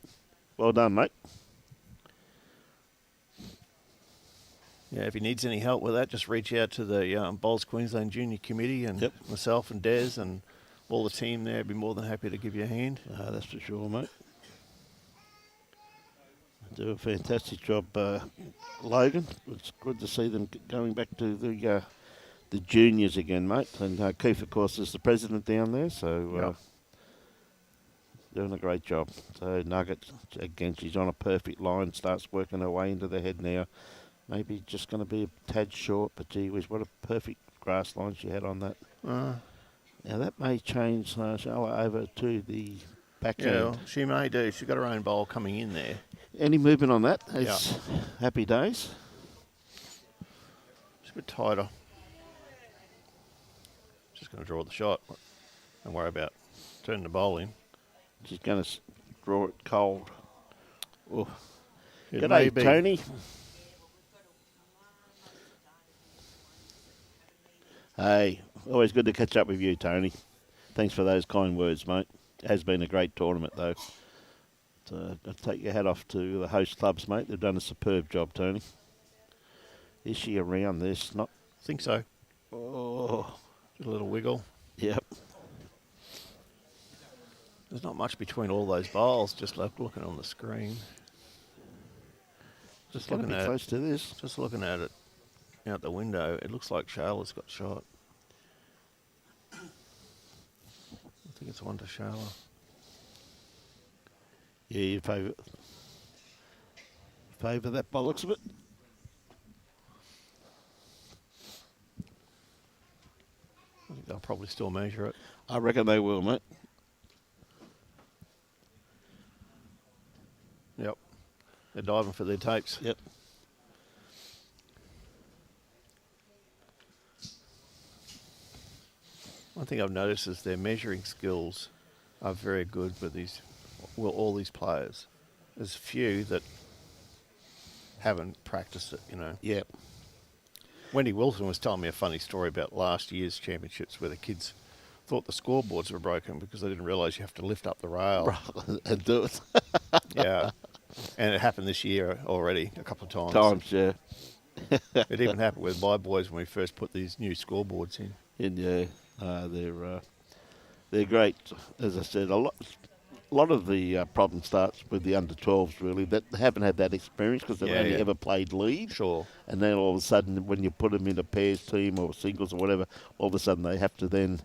Well done, mate. Yeah, if he needs any help with that, just reach out to the Bowls Queensland Junior Committee and myself and Des and all the team there. I'd be more than happy to give you a hand. That's for sure, mate. Do a fantastic job, Logan. It's good to see them going back to the juniors again, mate. And Keith, of course, is the president down there, so doing a great job. So Nugget, again, she's on a perfect line, starts working her way into the head now. Maybe just going to be a tad short, but gee whiz, what a perfect grass line she had on that. Now that may change Chala over to the back end. Well, she may do. She's got her own bowl coming in there. Any movement on that? It's happy days. It's a bit tighter. Just going to draw the shot. Don't worry about turning the bowl in. She's going to draw it cold. Oh. It may G'day, be. Tony. Hey, always good to catch up with you, Tony. Thanks for those kind words, mate. It has been a great tournament, though. So I'll take your hat off to the host clubs, mate. They've done a superb job, Tony. Is she around this? Not. I think so. Oh. Just a little wiggle. Yep. There's not much between all those bowls, just looking on the screen. Just It's looking at close to this. Just looking at it out the window, it looks like Shala's got shot. I think it's one to Chala. Yeah, you favour that by the looks of it. I think they'll probably still measure it. I reckon they will, mate. Yep. They're diving for their tapes. Yep. One thing I've noticed is their measuring skills are very good with all these players. There's a few that haven't practiced it, you know. Yep. Wendy Wilson was telling me a funny story about last year's championships where the kids thought the scoreboards were broken because they didn't realise you have to lift up the rail. And do it. Yeah. And it happened this year already a couple of times. Yeah. It even happened with my boys when we first put these new scoreboards in. And yeah, they're great. As I said, a lot of the problem starts with the under-12s, really, that haven't had that experience because they've only ever played lead. Sure. And then all of a sudden, when you put them in a pairs team or singles or whatever, all of a sudden they have to then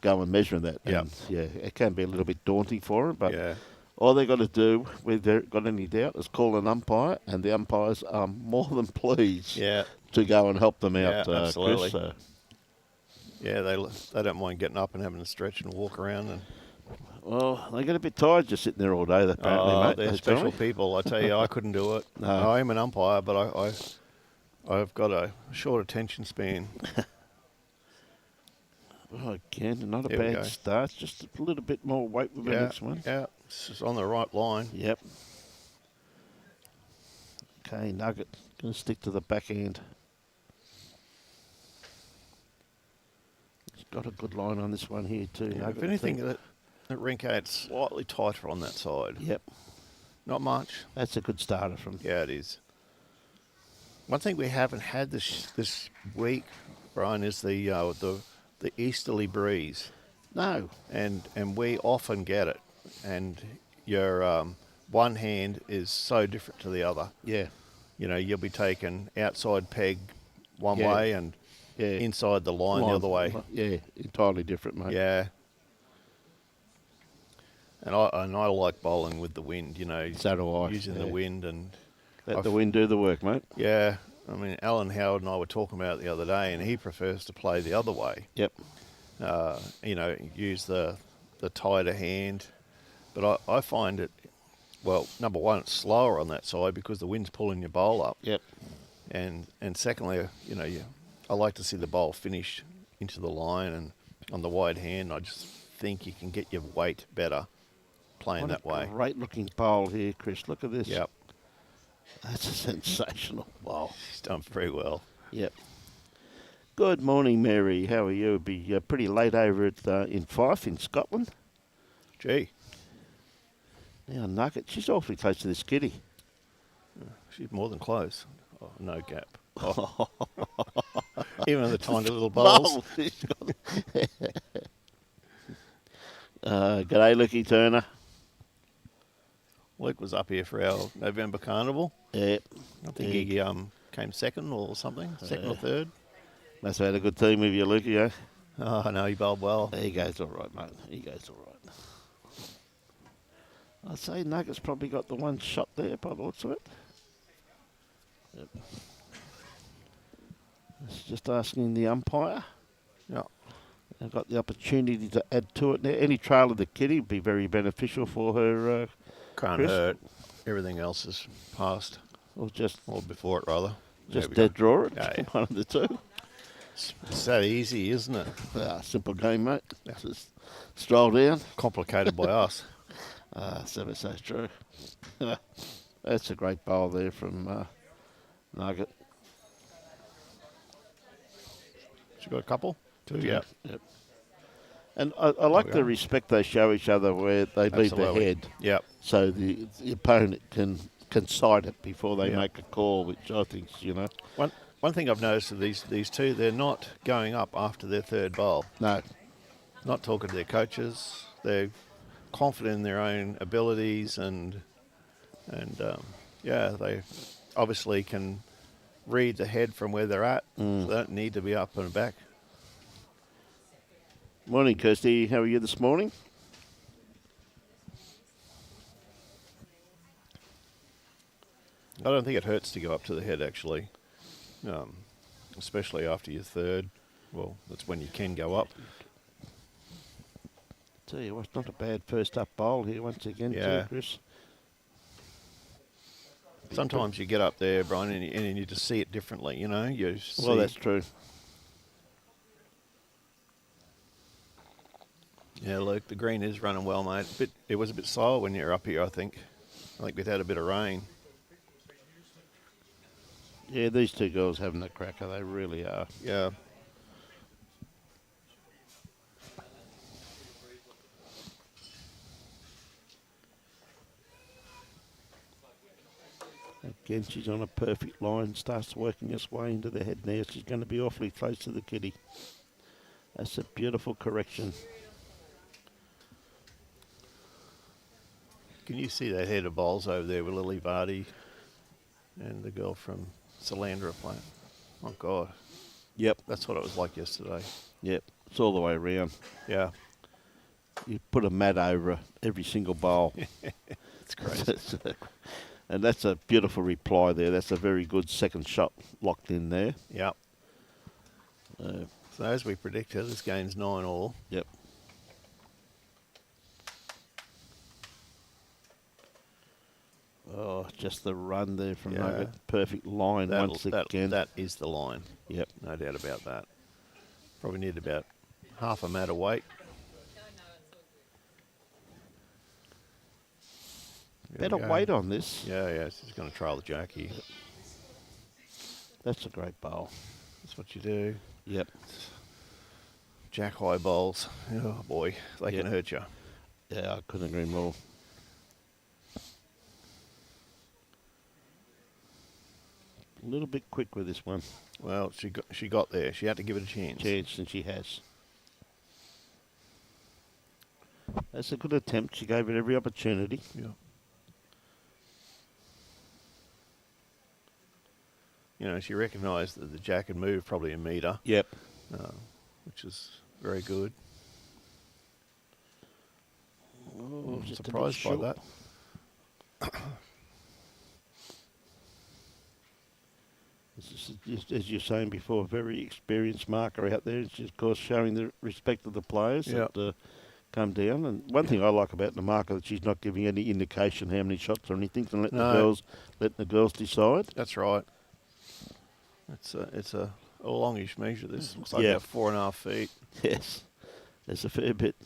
go and measure that. And it can be a little bit daunting for them, but all they've got to do, if they've got any doubt, is call an umpire, and the umpires are more than pleased to go and help them out, absolutely. Chris. Yeah, they don't mind getting up and having a stretch and walk around. And well, they get a bit tired just sitting there all day, apparently, mate. They're special people. I tell you, I couldn't do it. No. I am an umpire, but I've got a short attention span. Oh, again, not a There we go. bad start. Just a little bit more weight with the next one. Yeah, it's just on the right line. Yep. Okay, Nugget. Going to stick to the back end. He's got a good line on this one here too, Yeah, Nugget. if anything, that Rinkate's slightly tighter on that side. Yep. Not much. That's a good starter from... Yeah, it is. One thing we haven't had this week, Brian, is the easterly breeze. No. And we often get it. And your one hand is so different to the other. Yeah. You know, you'll be taking outside peg one way and inside the line the other way. Yeah, entirely different, mate. Yeah. And I like bowling with the wind, So do I. using the wind and Let the wind do the work, mate. Yeah, I mean, Alan Howard and I were talking about it the other day, and he prefers to play the other way. Yep. Use the tighter hand, but I find it, well, number one, it's slower on that side because the wind's pulling your bowl up. Yep. And secondly, I like to see the bowl finish into the line, and on the wide hand, I just think you can get your weight better playing that way. Great looking bowl here, Chris. Look at this. Yep. That's a sensational bowl. He's done very well. Yep. Good morning, Mary. How are you? It'll be pretty late over in Fife in Scotland. Gee. Now, Nugget, she's awfully close to this kitty. She's more than close. Oh, no gap. Oh. Even the tiny little bowls. G'day, Lucky Turner. Luke was up here for our November carnival. Yeah. I think he came second or something, second or third. Must have had a good team with you, Lucky, eh? Oh, no, he bowled well. He goes all right, mate. He goes all right. I'd say Nugget's probably got the one shot there by the looks of it. Yep. It's just asking the umpire. Yeah. I've got the opportunity to add to it there. Any trail of the kitty would be very beneficial for her. Can't Chris? hurt. Everything else is past. Or before it, rather. Just dead draw it. Yeah. One of the two. It's that easy, isn't it? Simple game, mate. Just stroll down. Complicated by us. So true. That's a great bowl there from Nugget. She got a couple? Two, Yep. And I like the respect they show each other where they leave their head. Yep. So the opponent can sight it before they make a call, which I think, One thing I've noticed of these two, they're not going up after their third bowl. No. Not talking to their coaches. They're confident in their own abilities and they obviously can read the head from where they're at. So they don't need to be up and back. Morning, Kirsty. How are you this morning? I don't think it hurts to go up to the head, actually, especially after your third. Well, that's when you can go up. Tell you what, not a bad first up bowl here once again, too, Chris. Sometimes you get up there, Brian, and you just see it differently, You see, well, that's true. Yeah, Luke, the green is running well, mate. It was a bit slower when you were up here, I think. I think we'd had a bit of rain. Yeah, these two girls having a cracker. They really are. Yeah. Again, she's on a perfect line, starts working its way into the head now. She's going to be awfully close to the kitty. That's a beautiful correction. Can you see that head of bowls over there with Lily Vardy and the girl from Salandra playing? Oh, God. Yep. That's what it was like yesterday. Yep. It's all the way around. Yeah. You put a mat over every single bowl. It's crazy. And that's a beautiful reply there. That's a very good second shot locked in there. Yeah. So as we predicted, this game's 9-all. Yep. Oh, just the run there from Nugget. Perfect line once again. That is the line. Yep. No doubt about that. Probably need about half a mat of weight. Better weight on this. Yeah. She's going to trail the jockey. That's a great bowl. That's what you do. Yep. Jack high bowls. Oh, boy. They can hurt you. Yeah, I couldn't agree more. A little bit quick with this one. Well, she got there. She had to give it a chance. And she has. That's a good attempt. She gave it every opportunity. Yeah. You know, she recognised that the jack had moved probably a metre. Yep. Which is very good. Oh, I'm just a bit surprised by short. that. As you're saying before, a very experienced marker out there. She's, of course, showing the respect of the players Yep. that come down. And one thing I like about the marker that she's not giving any indication how many shots or anything, and letting the girls decide. That's right. It's a longish measure. This looks like about 4.5 feet. Yes, there's a fair bit.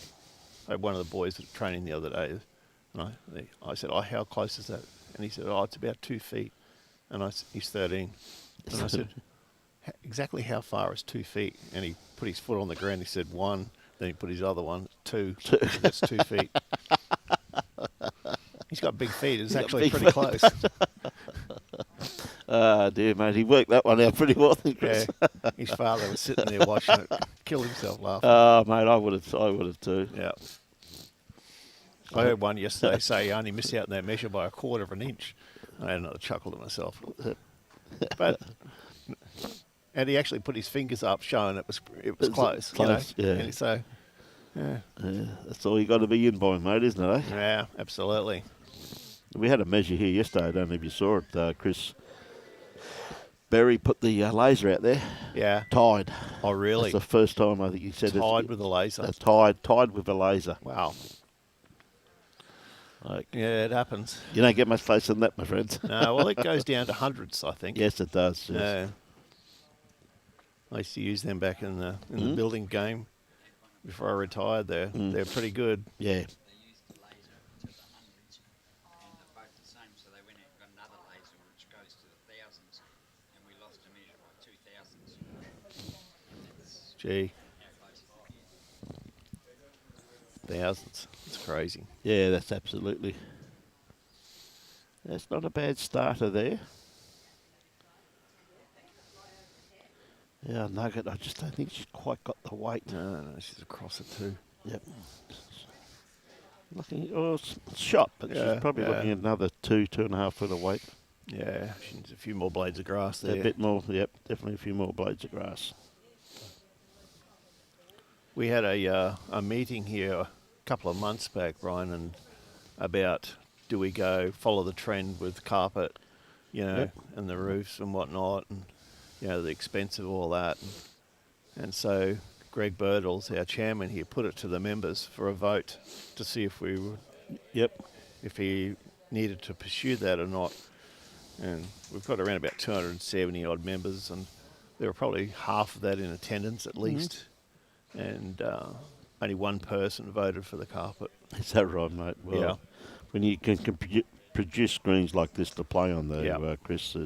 I had one of the boys at training the other day, and I said, "Oh, how close is that?" And he said, "Oh, it's about 2 feet." And he's 13. And I said, "Exactly how far is 2 feet?" And he put his foot on the ground. He said 1. Then he put his other one 2. That's 2 feet. He's got big feet. It's actually pretty close. Dear mate, he worked that one out pretty well, I think, Chris. Yeah, his father was sitting there watching it, kill himself laughing. Oh, mate, I would have too. Yeah. I heard one yesterday say he only missed out in that measure by 1/4 of an inch. I had another chuckle to myself. But and he actually put his fingers up, showing it was close. Close, you know? yeah. And so, That's all you got to be in by, mate, isn't it? Eh? yeah, absolutely. We had a measure here yesterday. I don't know if you saw it. Chris Berry put the laser out there. Yeah. Tied. Oh, really? That's the first time I think he said Tied with a laser. Tied with a laser. Wow. Like, Yeah, it happens. you don't get much closer than that, my friends. No, well, it goes down to hundreds, I think. Yes, it does. Yes. Yeah. I used to use them back in the building game before I retired. They're pretty good. Yeah. They used the laser to the hundreds, and they're both the same, so they went out and got another laser which goes to the thousands, and we lost a measure by 2,000s. Gee, How close it is. thousands. It's crazy. Yeah, that's absolutely. That's not a bad starter there. Yeah, Nugget, I just don't think she's quite got the weight. No, she's across it too. Yep. Looking, shot, but Yeah, she's probably yeah. looking at another 2.5 foot of weight. Yeah, she needs a few more blades of grass there. A bit more, yep, definitely a few more blades of grass. We had a meeting here a couple of months back, Brian, and about do we go follow the trend with carpet, you know, Yep. and the roofs and whatnot, and you know the expense of all that, and so Greg Birdles, our chairman here, put it to the members for a vote to see if if he needed to pursue that or not. And we've got around about 270 odd members, and there were probably half of that in attendance at least, and only one person voted for the carpet. Is that right, mate? Well, Yeah. when you can produce screens like this to play on, though, Yeah. Chris,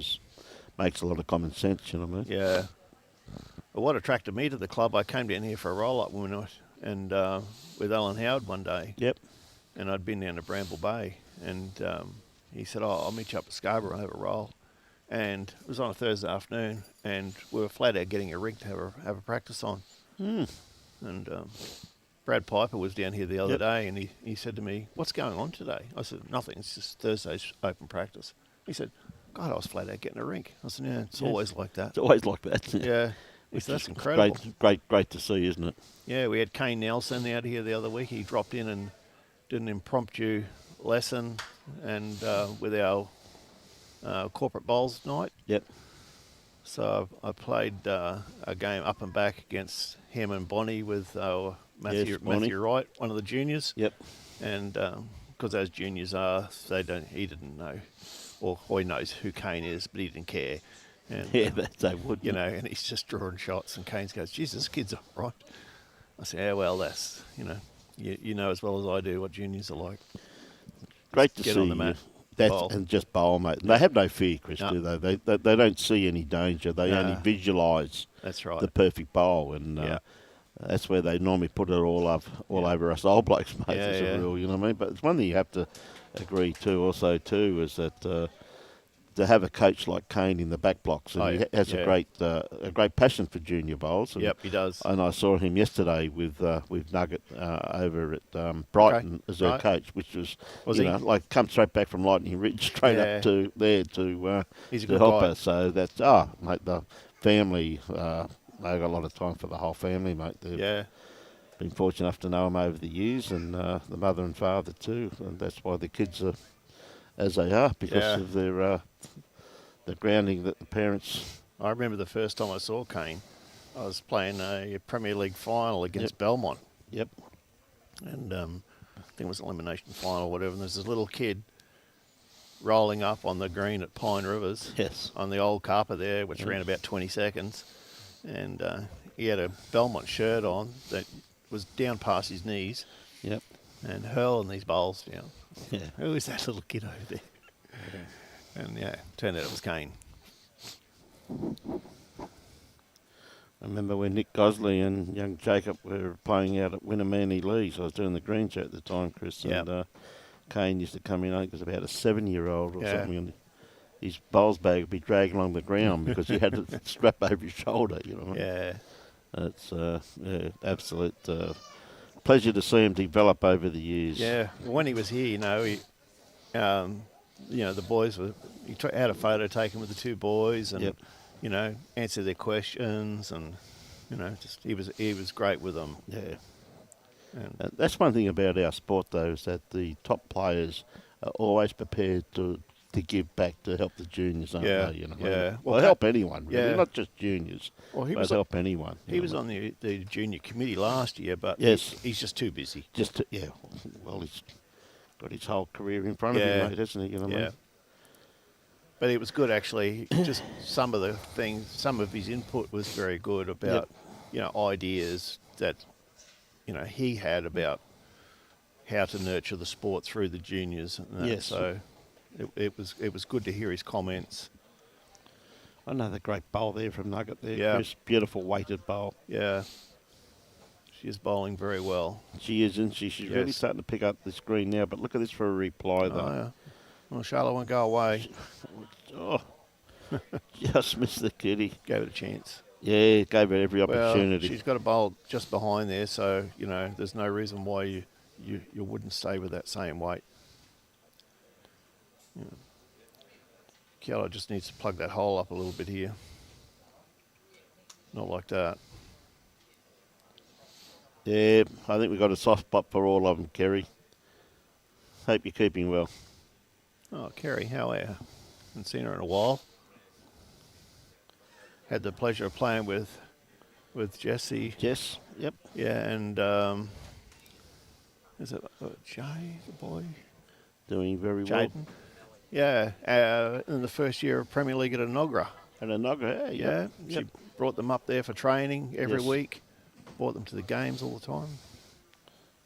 makes a lot of common sense, you know what I mean? Yeah. Well, what attracted me to the club, I came down here for a roll-up one night, and with Alan Howard one day. Yep. And I'd been down to Bramble Bay, and he said, "Oh, I'll meet you up at Scarborough and have a roll." And it was on a Thursday afternoon, and we were flat out getting a rig to have a practice on. And Brad Piper was down here the other Yep. day, and he said to me, "What's going on today?" I said, "Nothing, it's just Thursday's open practice." He said, "God, I was flat out getting a rink." I said, "Yeah, it's Yes. always like that." It's always like that. Yeah. He Which said, "That's is incredible." Great to see, isn't it? Yeah, we had Kane Nelson out here the other week. He dropped in and did an impromptu lesson, and with our corporate bowls night. Yep. So I played a game up and back against him and Bonnie with Bonnie. Matthew Wright, one of the juniors. Yep. And because those juniors he didn't know, or he knows who Kane is, but he didn't care. And, Yeah, they would. you know, and he's just drawing shots, and Kane goes, "Jesus, this kid's all right." I said, "Yeah, well, that's, you know as well as I do what juniors are like." Great to Get see on the you. mat. That's Bowl. and just bowl, mate. They have no fear, Chris, No. do they? They don't see any danger. They No. only visualise That's right. the perfect bowl, and Yeah. that's where they normally put it all over us old blokes, mate. Yeah, as yeah. a rule, you know what I mean. But it's one thing you have to agree to, also too, is that to have a coach like Kane in the back blocks, and Oh, he yeah. has a great passion for junior bowls. And, Yep, he does. And I saw him yesterday with Nugget over at Brighton as their coach, which was he? Like come straight back from Lightning Ridge straight up to there to He's a to good help guy. us. So that's mate, the family. They've got a lot of time for the whole family, mate. They've been fortunate enough to know him over the years, and the mother and father too, and that's why the kids are as they are because of their the grounding that the parents. I remember the first time I saw Kane, I was playing a Premier League final against Belmont. Yep. And I think it was an elimination final or whatever, and there's this little kid rolling up on the green at Pine Rivers. Yes. On the old carpet there, which ran about 20 seconds. And he had a Belmont shirt on that was down past his knees. Yep. And hurling these bowls down. Yeah. Who is that little kid over there? And turned out it was Kane. I remember when Nick Gosley and young Jacob were playing out at Winnemani Lees. I was doing the green show at the time, Chris, and Kane used to come in. I think it was about a 7-year-old or something, and his bowls bag would be dragged along the ground because he had to strap over his shoulder. You know. Yeah. It's absolute pleasure to see him develop over the years. Yeah. When he was here, he the boys were. He had a photo taken with the two boys, and answer their questions, and just he was great with them. Yeah. And that's one thing about our sport, though, is that the top players are always prepared to give back to help the juniors, aren't they? Yeah. Well, help anyone, really, yeah. not just juniors. Well, he but was help anyone. He was on the junior committee last year, but he's just too busy. Well, he's got his whole career in front of him, mate, hasn't he? You know what I mean? But it was good, actually. Just some of the things, some of his input was very good about, ideas that, he had about how to nurture the sport through the juniors. And that. Yes. So it was good to hear his comments. Another great bowl there from Nugget there, Yeah. Chris. Beautiful weighted bowl. Yeah. She is bowling very well. She is, isn't she? She's really starting to pick up this green now, but look at this for a reply, though. Oh, yeah. Well, Chala won't go away. Just missed the kitty. Gave it a chance. Yeah, gave her every opportunity. Well, she's got a bowl just behind there, so, there's no reason why you wouldn't stay with that same weight. Yeah. Keala just needs to plug that hole up a little bit here. Not like that. Yeah, I think we've got a soft spot for all of them, Kerry. Hope you're keeping well. Oh, Kerry, how are you? Haven't seen her in a while. Had the pleasure of playing with Jesse. Jess, yep. Yeah, and is it Jay, the boy? Doing very Jayden? well. Yeah, in the first year of Premier League at Enoggera. And a Nugget, Yeah, she brought them up there for training every Yes. week. Brought them to the games all the time.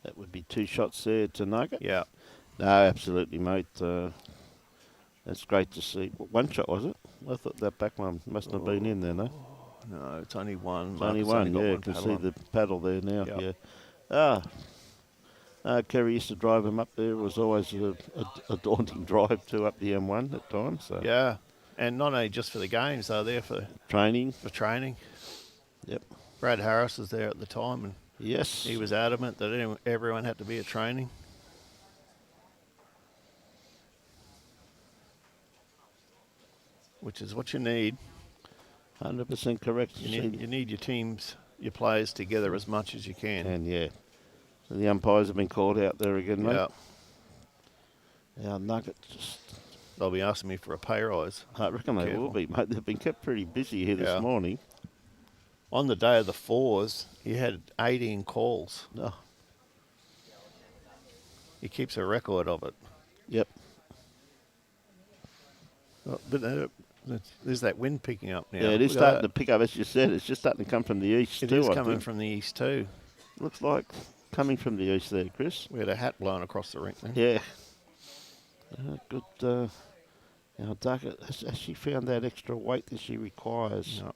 That would be 2 shots there to Nugget. Yeah. No, absolutely, mate. That's great to see. 1 shot, was it? I thought that back one mustn't have been in there, no? No, it's only one. It's only one, yeah. You can see the paddle there now, Yep. yeah. Kerry used to drive him up there. It was always a daunting drive too up the M1 at times. So. Yeah, and not only just for the games, they were there for Training. training. Yep. Brad Harris was there at the time, and Yes. he was adamant that everyone had to be at training. Which is what you need. 100% correct. You need your teams, your players together as much as you can. And yeah. So the umpires have been called out there again, mate. Yeah. Our Nugget just... They'll be asking me for a pay rise. I reckon they will be, mate. They've been kept pretty busy here this morning. On the day of the fours, he had 18 calls. Oh. He keeps a record of it. Yep. But there's that wind picking up now. Yeah, it is starting to pick up, as you said. It's just starting to come from the east It too, is I coming think. from the east too. Looks like coming from the east there, Chris. We had a hat blown across the rink then. Yeah. Good. Now, Duckett, has she found that extra weight that she requires? No.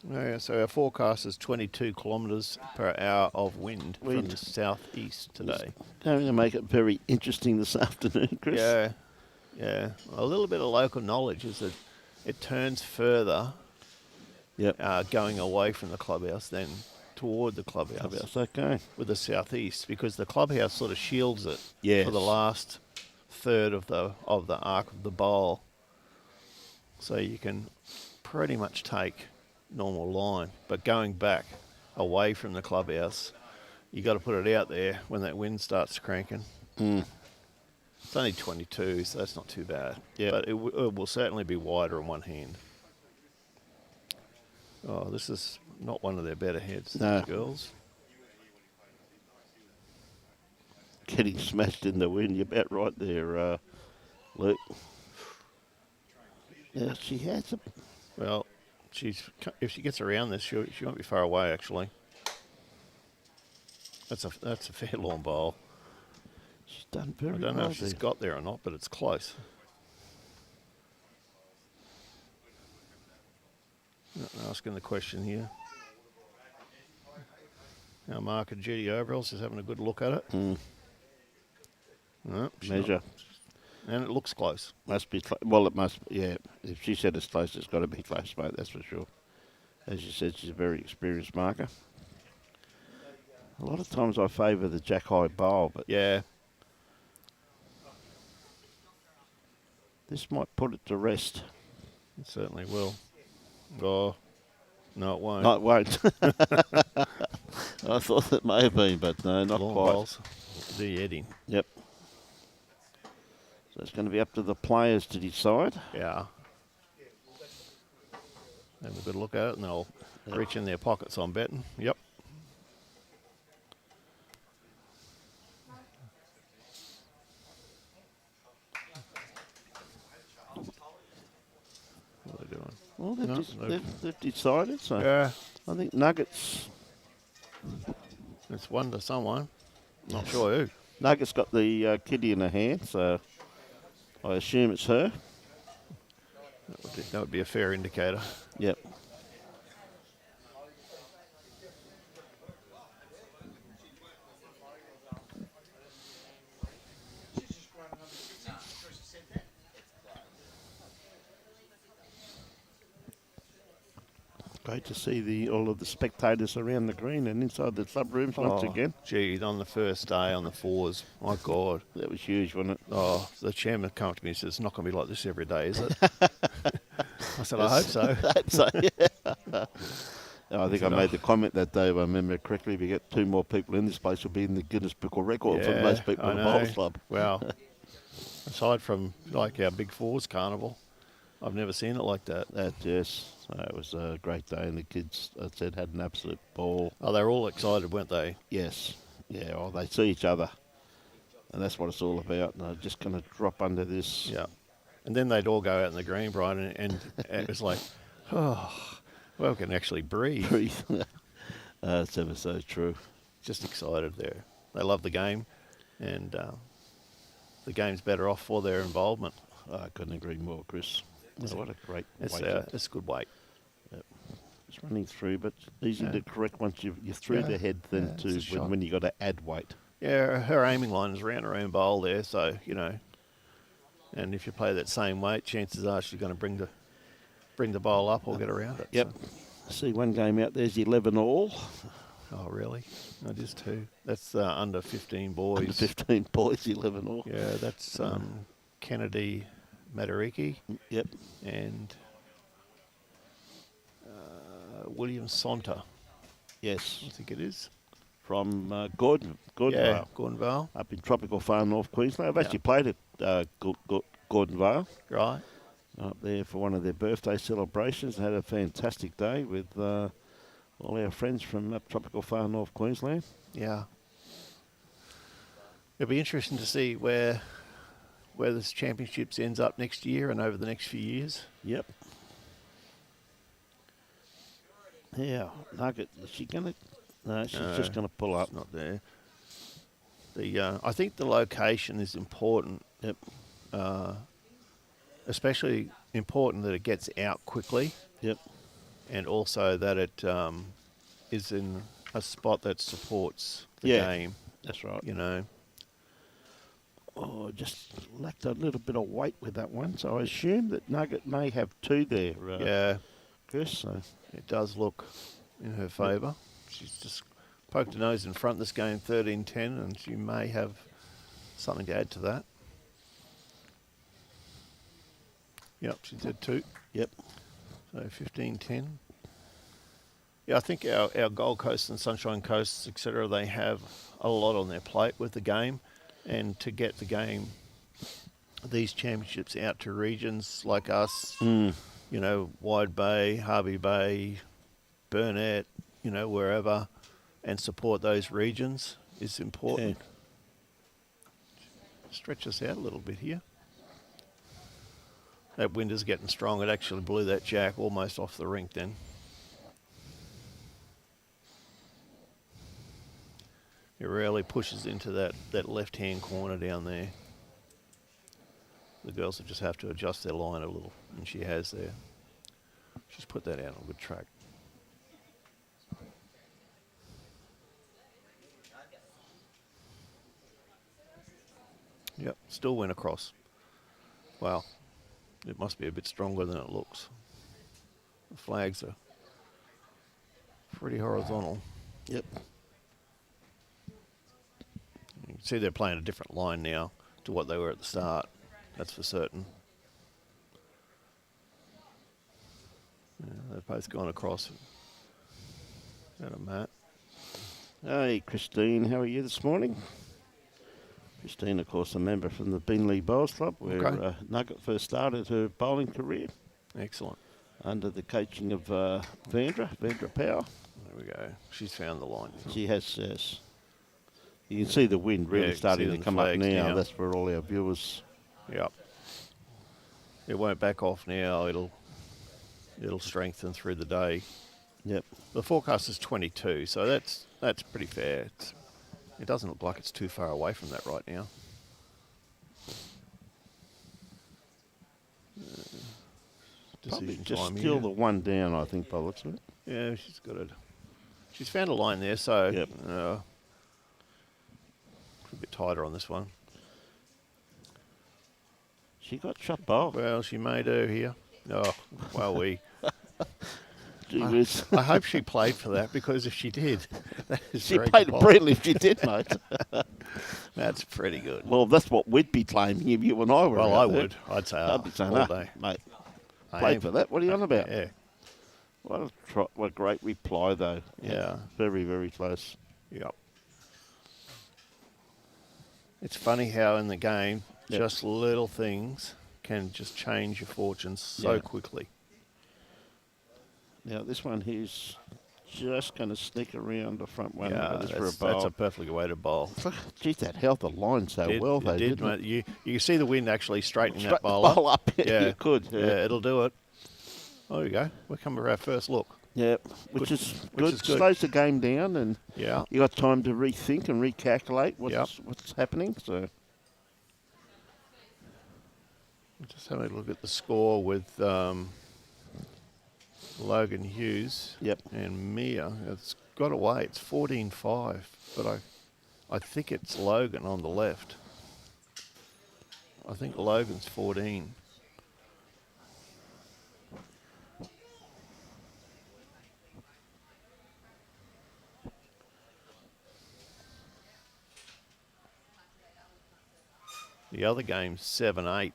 Yeah, so our forecast is 22 kilometres per hour of wind from the southeast today. Going to make it very interesting this afternoon, Chris. Yeah, yeah. A little bit of local knowledge is that it turns further going away from the clubhouse than toward the clubhouse. Okay. With the southeast, because the clubhouse sort of shields it for the last third of the arc of the bowl. So you can pretty much take normal line, but going back away from the clubhouse, you got to put it out there when that wind starts cranking. It's only 22, so that's not too bad. Yeah, but it will certainly be wider in one hand. Oh, this is not one of their better heads, these girls. Getting smashed in the wind, you're about right there, Luke. Yeah, she has a... Well, if she gets around this, she won't be far away, actually. That's a fair long bowl. She's done very well. I don't know if she's got there or not, but it's close. Asking the question here. Our marker, Judy Overall's, is having a good look at it. No, Measure. And it looks close. Must be well, it must. Yeah, if she said it's close, it's got to be close, mate. That's for sure. As you said, she's a very experienced marker. A lot of times I favour the jack high bowl, but yeah, this might put it to rest. It certainly will. Oh, no, it won't. No, it won't. I thought it may have been, but no, not long quite. bowls. The heading. Yep. So it's going to be up to the players to decide. Yeah. Have a good look at it, and they'll reach in their pockets, I'm betting. Yep. What are they doing? Well, they've decided, so yeah. I think Nuggets. It's one to someone. Not sure who. Nuggets got the kitty in her hand, so I assume it's her. That would be a fair indicator. Yep. Great to see all of the spectators around the green and inside the club rooms once again. Gee, on the first day on the fours, my God. That was huge, wasn't it? Oh, the chairman came up to me and said, it's not going to be like this every day, is it? I said, I hope so. I hope so, yeah. I think I made the comment that day, if I remember correctly, if you get 2 more people in this place, we'll be in the Guinness Book of Records for most people in the bowls club. Wow. Aside from like our Big Fours carnival, I've never seen it like that. Yes. It was a great day, and the kids, I said, had an absolute ball. Oh, they were all excited, weren't they? Yes. Yeah, well, they see each other, and that's what it's all about. And they're just going to drop under this. Yeah. And then they'd all go out in the green, Brian, and it was like, oh, well, we can actually breathe. It's ever so true. Just excited there. They love the game, and the game's better off for their involvement. I couldn't agree more, Chris. What a great it's weight. It's a good weight. Yep. It's running through, but easy to correct once you're through the head than when you got to add weight. Yeah, her aiming line is around her own bowl there, so, you know, and if you play that same weight, chances are she's going to bring the bowl up or get around it. Yep. So. See one game out there's 11 all. Oh, really? No, just 2. That's under 15 boys. Under 15 boys, 11 all. Yeah, that's Kennedy Matariki. Yep. And William Sonta. Yes. I think it is. From Gordonvale. Yeah, Gordonvale. Up in tropical far north Queensland. I've actually played at Gordonvale. Right. Up there for one of their birthday celebrations. Had a fantastic day with all our friends from up tropical far north Queensland. Yeah. It'll be interesting to see where this championships ends up next year and over the next few years. Yep. Yeah, Nugget, is she going to... No, she's just going to pull up. Not there. I think the location is important. Yep. Especially important that it gets out quickly. Yep. and also that it is in a spot that supports the game. That's right. You know. Oh, just lacked a little bit of weight with that one, so I assume that Nugget may have 2 there. Yeah, Chris. So it does look in her favour. She's just poked her nose in front this game, 13-10, and she may have something to add to that. Yep, she did 2. Yep. So 15-10. Yeah, I think our Gold Coast and Sunshine Coast, etc., they have a lot on their plate with the game. And to get the game, these championships out to regions like us, you know, Wide Bay, Harvey Bay, Burnett, you know, wherever, and support those regions is important. Yeah. Stretch us out a little bit here. That wind is getting strong. It actually blew that jack almost off the rink then. It really pushes into that left-hand corner down there. The girls will just have to adjust their line a little, and she has there. She's put that out on a good track. Yep, still went across. Wow, it must be a bit stronger than it looks. The flags are pretty horizontal. Yep. You can see they're playing a different line now to what they were at the start. That's for certain. Yeah, they've both gone across. Out of Matt. Hey, Christine, how are you this morning? Christine, of course, a member from the Beenleigh Bowls Club, where Nugget first started her bowling career. Excellent. Under the coaching of Vandra Power. There we go. She's found the line. She has, yes. You can see the wind really starting to come up now. That's for all our viewers. Yep. It won't back off now. It'll strengthen through the day. Yep. The forecast is 22, so that's pretty fair. It doesn't look like it's too far away from that right now. Probably just still the one down, I think, by the looks of it. Yeah, she's got it. She's found a line there, so yep. A bit tighter on this one. She got shot bowl. Well, she may do here. Oh, well, I hope she played for that, because if she did, that is she played brilliantly if she did, mate. That's pretty good. Well, that's what we'd be claiming if you and I were. Well, I would. I'd say I'd be saying, all day, mate. Played for that. What are you on about? Yeah. What a great reply, though. Yeah. Very, very close. Yep. It's funny how in the game, just little things can just change your fortunes so quickly. Now, this one here's just going to sneak around the front one. Yeah, that's a perfect way to bowl. Geez, that held the line so well, though, didn't it? You can see the wind actually straightening that bowl up. Yeah, you could. Yeah, it'll do it. Oh, there you go. We're coming to our first look. Yeah, which is good. Slows the game down, and you got time to rethink and recalculate what's happening. So, just having a look at the score with Logan Hughes and Mia. It's got away. It's 14-5, but I think it's Logan on the left. I think Logan's 14. The other game's 7-8.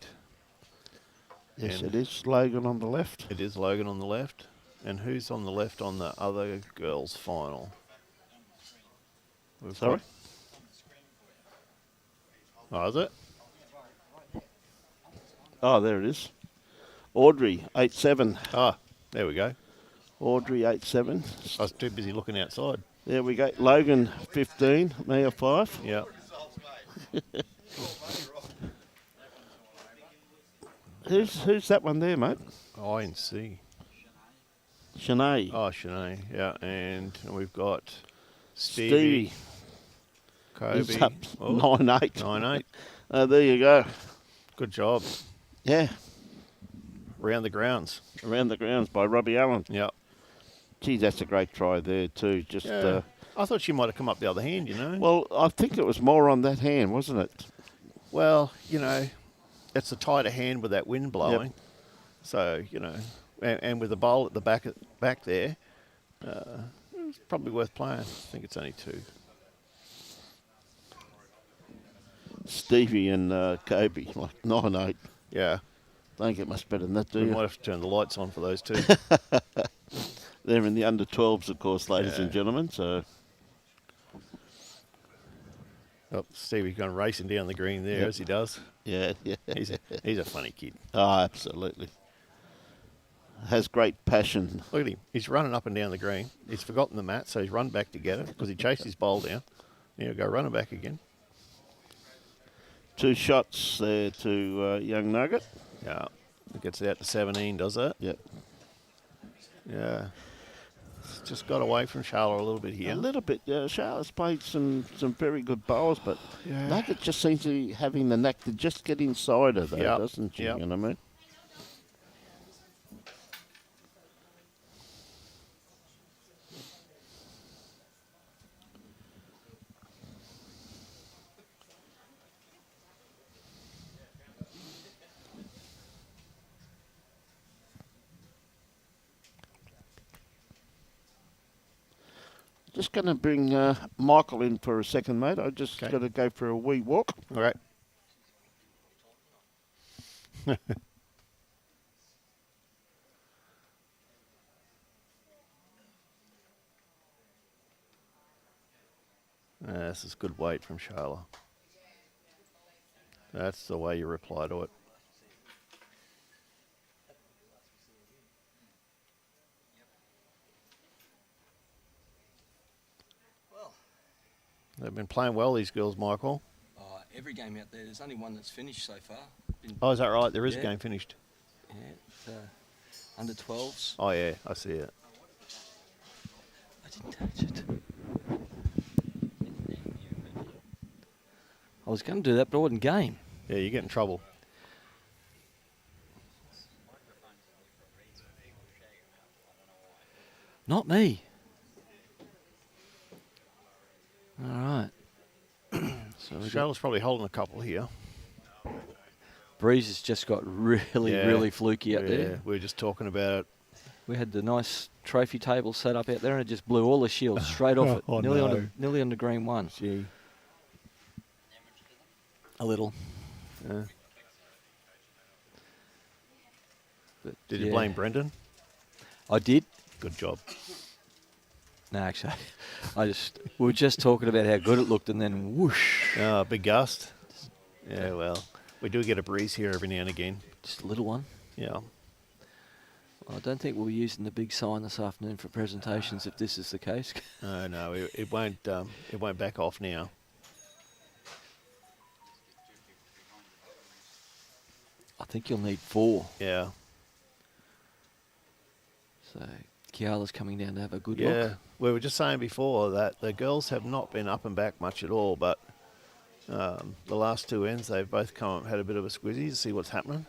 Yes, it is Logan on the left. It is Logan on the left. And who's on the left on the other girls' final? Sorry? Oh, is it? Oh, there it is. Audrey, 8-7. Ah, there we go. Audrey, 8-7. I was too busy looking outside. There we go. Logan, 15. Mia, 5. Yeah. Who's that one there, mate? INC. Shanae. Oh, Shanae, yeah. And we've got Stevie. Kobe. He's up 9-8. 9-8. There you go. Good job. Yeah. Around the grounds. Around the grounds by Robbie Allen. Yep. Geez, that's a great try there too. Just Yeah. I thought she might have come up the other hand, you know. well, I think it was more on that hand, wasn't it? Well, you know, it's a tighter hand with that wind blowing. So, you know, and with the bowl at the back there, it's probably worth playing. I think it's only 2. Stevie and Kobe, like 9-8. Yeah. Don't get much better than that, do We you? might have to turn the lights on for those 2. They're in the under 12s, of course, ladies Yeah. and gentlemen. So Oh, Stevie's going racing down the green there, as he does. yeah. He's a funny kid. Oh, absolutely. Has great passion. Look at him. He's running up and down the green. He's forgotten the mat, so he's run back to get it because he chased his bowl down. Now he'll go running back again. 2 shots there to young Nugget. Yeah. It gets out to 17, does it? Yep. Yeah. It's just got away from Chala a little bit here. A little bit. Charlotte's played some very good bowls, but Nugget just seems to be having the knack to just get inside her, though, Yep. doesn't she? Yep. You know what I mean? Just going to bring Michael in for a second, mate. I just got to go for a wee walk. All right. This is good weight from Chala. That's the way you reply to it. They've been playing well, these girls, Michael. Every game out there, there's only one that's finished so far. Oh, is that right? There is a Yeah. game finished. Yeah, it's, under 12s. Oh, yeah, I see it. I didn't touch it. I was going to do that, but I wasn't game. Yeah, you get in trouble. Not me. All right. So we got Charlotte's probably holding a couple here. Breeze has just got really, Yeah. really fluky out Yeah, there. we were just talking about it. We had the nice trophy table set up out there, and it just blew all the shields straight off it. Oh, Nearly on the green one. Gee. A little. Yeah. But Did you yeah. blame Brendan? I did. Good job. No, actually, we were just talking about how good it looked, and then whoosh, Oh, big gust. Yeah, well, we do get a breeze here every now and again. just a little one. Yeah. I don't think we'll be using the big sign this afternoon for presentations if this is the case. No, it won't back off now. I think you'll need 4. Yeah. So Keala's coming down to have a good Yeah. look. We were just saying before that the girls have not been up and back much at all, but the last 2 ends they've both come had a bit of a squizzy to see what's happening.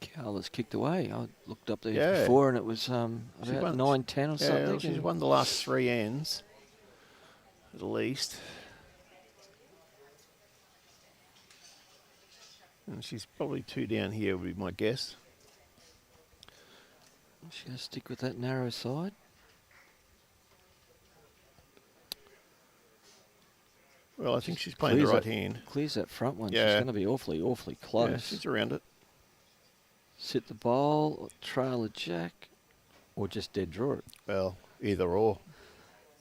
Keala's kicked away. I looked up there Yeah. before, and it was won- about 9-10 or Yeah, something. she's and won the last 3 ends, at least. And she's probably 2 down here, would be my guess. She's going to stick with that narrow side. Well, I think she's playing the right hand. Clears that front one. Yeah. She's going to be awfully, awfully close. Yeah, she's around it. Sit the bowl, or trail a jack, or just dead draw it. Well, either or.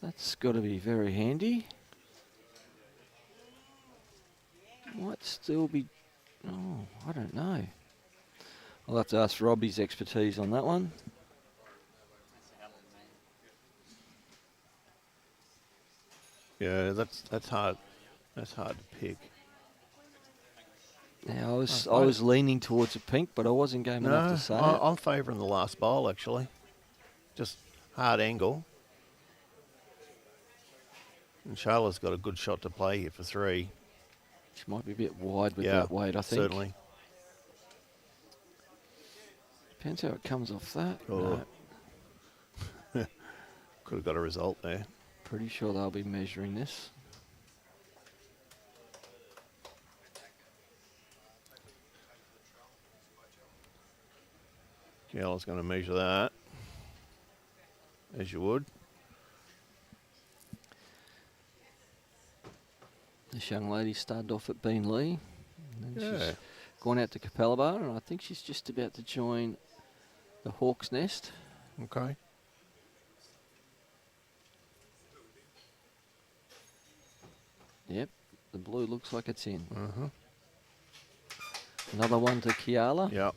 That's got to be very handy. Might still be... Oh, I don't know. I'll have to ask Robbie's expertise on that one. Yeah, that's hard. That's hard to pick. Now, I was leaning towards a pink, but I wasn't game enough to say it. I'm favouring the last bowl, actually. Just hard angle. And Charlotte's got a good shot to play here for 3. She might be a bit wide with Yeah, that weight, I think. certainly. Depends how it comes off that. Oh. No. Could have got a result there. Pretty sure they'll be measuring this. Keala's going to measure that, as you would. This young lady started off at Beenleigh, and then Yeah. she's gone out to Capalaba, and I think she's just about to join the Hawk's Nest. Okay. Yep, the blue looks like it's in. Uh-huh. Another one to Keala. Yep.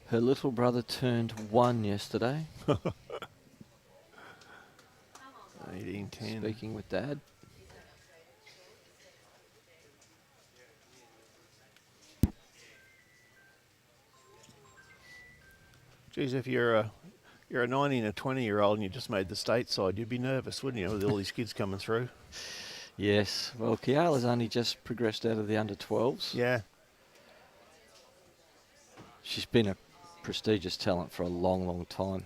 Her little brother turned 1 yesterday. 18-10. Speaking with Dad. Geez, if you're a 19 or 20-year-old and you just made the stateside, you'd be nervous, wouldn't you, with all these kids coming through? Yes, well, Keala's only just progressed out of the under-12s. Yeah. She's been a prestigious talent for a long, long time.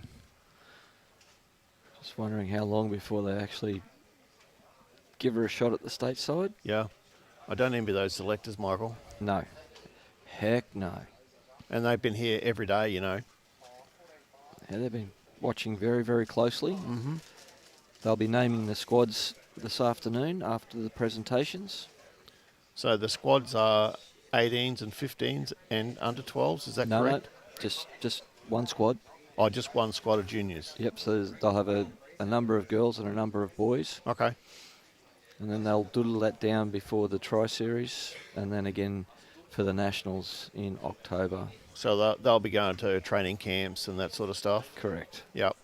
Just wondering how long before they actually give her a shot at the stateside. Yeah. I don't envy those selectors, Michael. No. Heck no. And they've been here every day, you know. Yeah, they've been watching very, very closely. Mm-hmm. They'll be naming the squads this afternoon after the presentations. So the squads are 18s and 15s and under 12s, is that No, correct? just one squad. Oh, just one squad of juniors. Yep, so they'll have a number of girls and a number of boys. Okay. And then they'll doodle that down before the Tri-Series and then again for the Nationals in October. So they'll be going to training camps and that sort of stuff? Correct. Yep.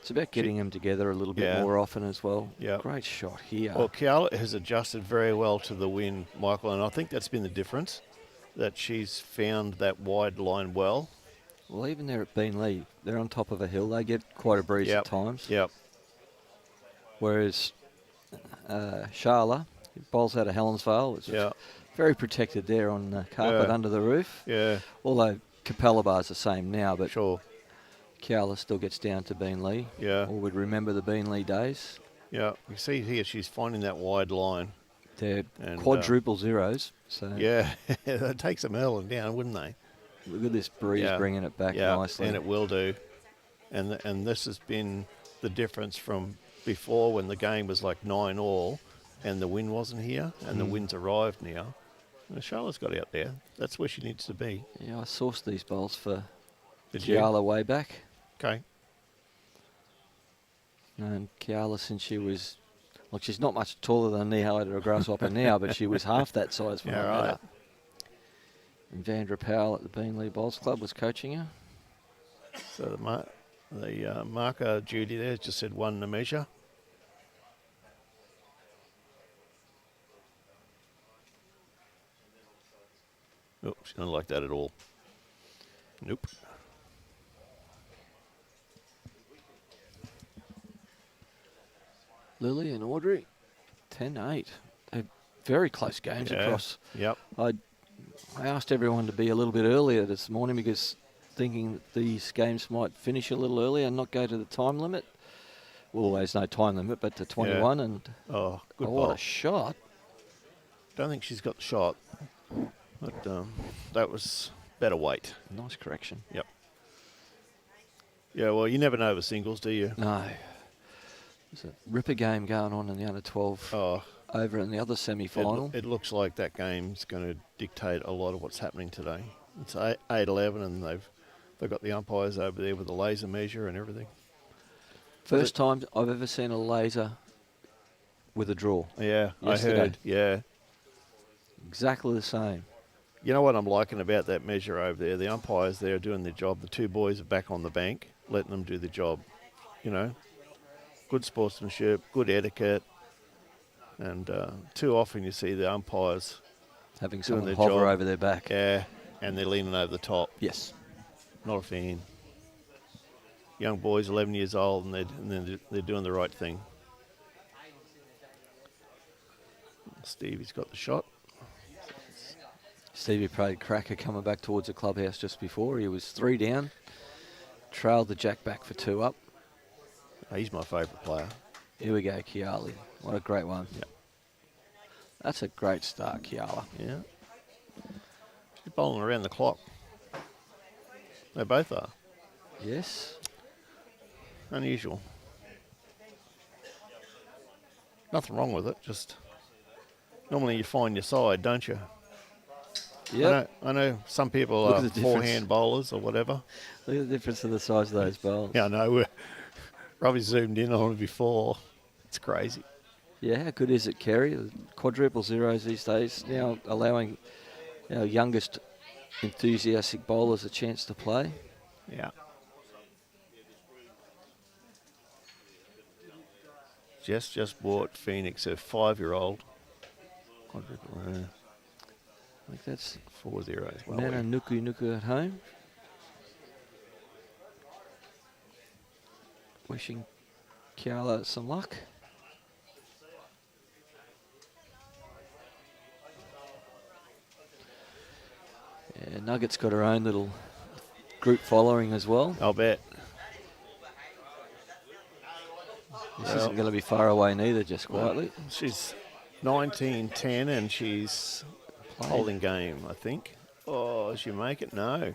It's about getting them together a little bit more often as well. Yeah. Great shot here. Well, Keala has adjusted very well to the wind, Michael, and I think that's been the difference, that she's found that wide line well. Well, even there at Beenleigh, they're on top of a hill. They get quite a breeze at times. Yep. Whereas Chala bowls out of Helensvale. It's very protected there on the carpet under the roof. Yeah. Although Capalaba's the same now, but Sure. Keala still gets down to Beenleigh. Yeah. Or would remember the Beenleigh days. Yeah. You see here, she's finding that wide line. They're And, quadruple zeros. So Yeah. That takes them hurling down, wouldn't they? look at this breeze bringing it back nicely. And it will do. And this has been the difference from before when the game was like 9-all and the wind wasn't here and the wind's arrived now. And Charlotte's got out there. That's where she needs to be. Yeah, I sourced these bowls for Did you? Keala way back. Okay. And Keala, since she was, look, she's not much taller than a knee-high to a grasshopper now, but she was half that size when I met her. And Vandra Powell at the Beenleigh Bowls Club was coaching her. So the marker Judy there just said 1 to measure. Oh, she don't like that at all. Nope. Lily and Audrey, 10-8. They're very close games across. Yep. I asked everyone to be a little bit earlier this morning because thinking that these games might finish a little earlier and not go to the time limit. Well, there's no time limit, but to 21 and Oh, good what ball. a shot. Don't think she's got the shot, but that was better weight. Nice correction. Yep. Yeah, well, you never know with singles, do you? No. There's a ripper game going on in the under-12 Oh, over in the other semi-final. it looks like that game's going to dictate a lot of what's happening today. It's 8-11, and they've got the umpires over there with the laser measure and everything. First time I've ever seen a laser with a draw. Yeah, Yesterday. I heard. Yeah. Exactly the same. You know what I'm liking about that measure over there? The umpires there are doing their job. The two boys are back on the bank, letting them do the job. You know, good sportsmanship, good etiquette. And too often you see the umpires Having doing someone their hover job. over their back. Yeah, and they're leaning over the top. Yes. Not a fan. Young boys, 11 years old, and they're doing the right thing. Stevie's got the shot. Stevie played cracker coming back towards the clubhouse just before. He was 3 down, trailed the jack back for 2 up. Oh, he's my favourite player. Here we go, Keala. What a great one. Yep. That's a great start, Keala. Yeah. She's bowling around the clock. They both are. Yes. Unusual. Nothing wrong with it, just normally you find your side, don't you? Yeah. I know some people Look are at the difference. forehand bowlers or whatever. Look at the difference in the size of those bowls. Yeah, I know. Robbie zoomed in on it before. It's crazy. Yeah, how good is it, Kerry? The quadruple zeros these days now allowing our youngest enthusiastic bowlers a chance to play. Yeah. Jess just bought Phoenix a 5-year-old. Quadruple. I think that's 4 zeros. Well, Nana Nukunuku at home. Wishing Keala some luck. Yeah, Nugget's got her own little group following as well. I'll bet. This isn't going to be far away neither, just quietly. She's 19-10 and she's holding game, I think. Oh, does she make it? No.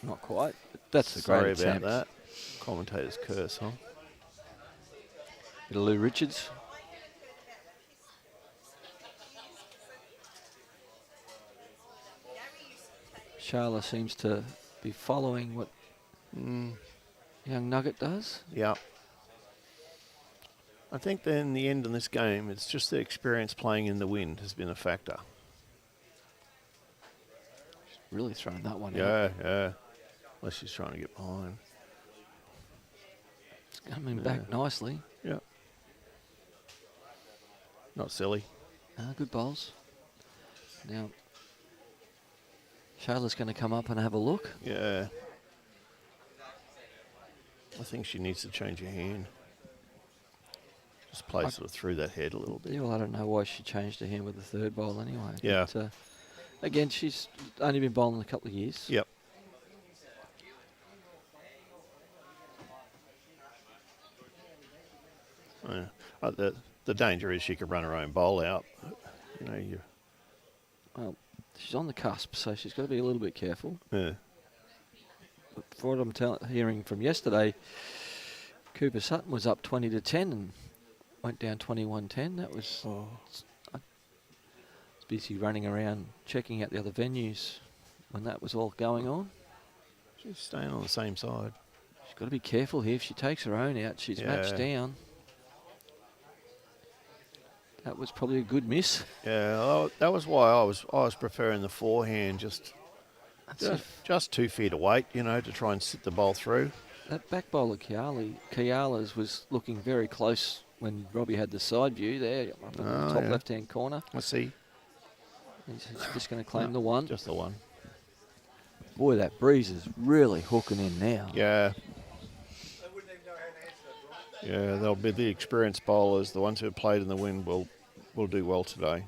Not quite. But that's a Sorry great about attempt. that. Commentator's curse, huh? Bit of Lou Richards. Chala seems to be following what young Nugget does. Yeah. I think that in the end of this game, it's just the experience playing in the wind has been a factor. Really throwing that one out. Yeah. Unless she's trying to get behind. It's coming back nicely. Yeah. Not silly. Good bowls. Now, Charlotte's going to come up and have a look. Yeah. I think she needs to change her hand. Just play sort of through that head a little bit. Yeah, well, I don't know why she changed her hand with the third bowl anyway. Yeah. But, again, she's only been bowling a couple of years. Yep. The danger is she could run her own bowl out. You know, Well, she's on the cusp, so she's got to be a little bit careful. yeah. But for what I'm hearing from yesterday, Cooper Sutton was up 20-10 and went down 21-10. That was I was busy running around checking out the other venues when that was all going on. She's staying on the same side. She's got to be careful here. If she takes her own out, she's matched down. That was probably a good miss. Yeah, that was why I was preferring the forehand, just 2 feet of weight, you know, to try and sit the ball through. That back bowler Keala's was looking very close when Robbie had the side view there up in the top left-hand corner. I see. He's just going to claim the one. Just the one. Boy, that breeze is really hooking in now. Yeah. Yeah, they'll be the experienced bowlers. The ones who have played in the wind will do well today.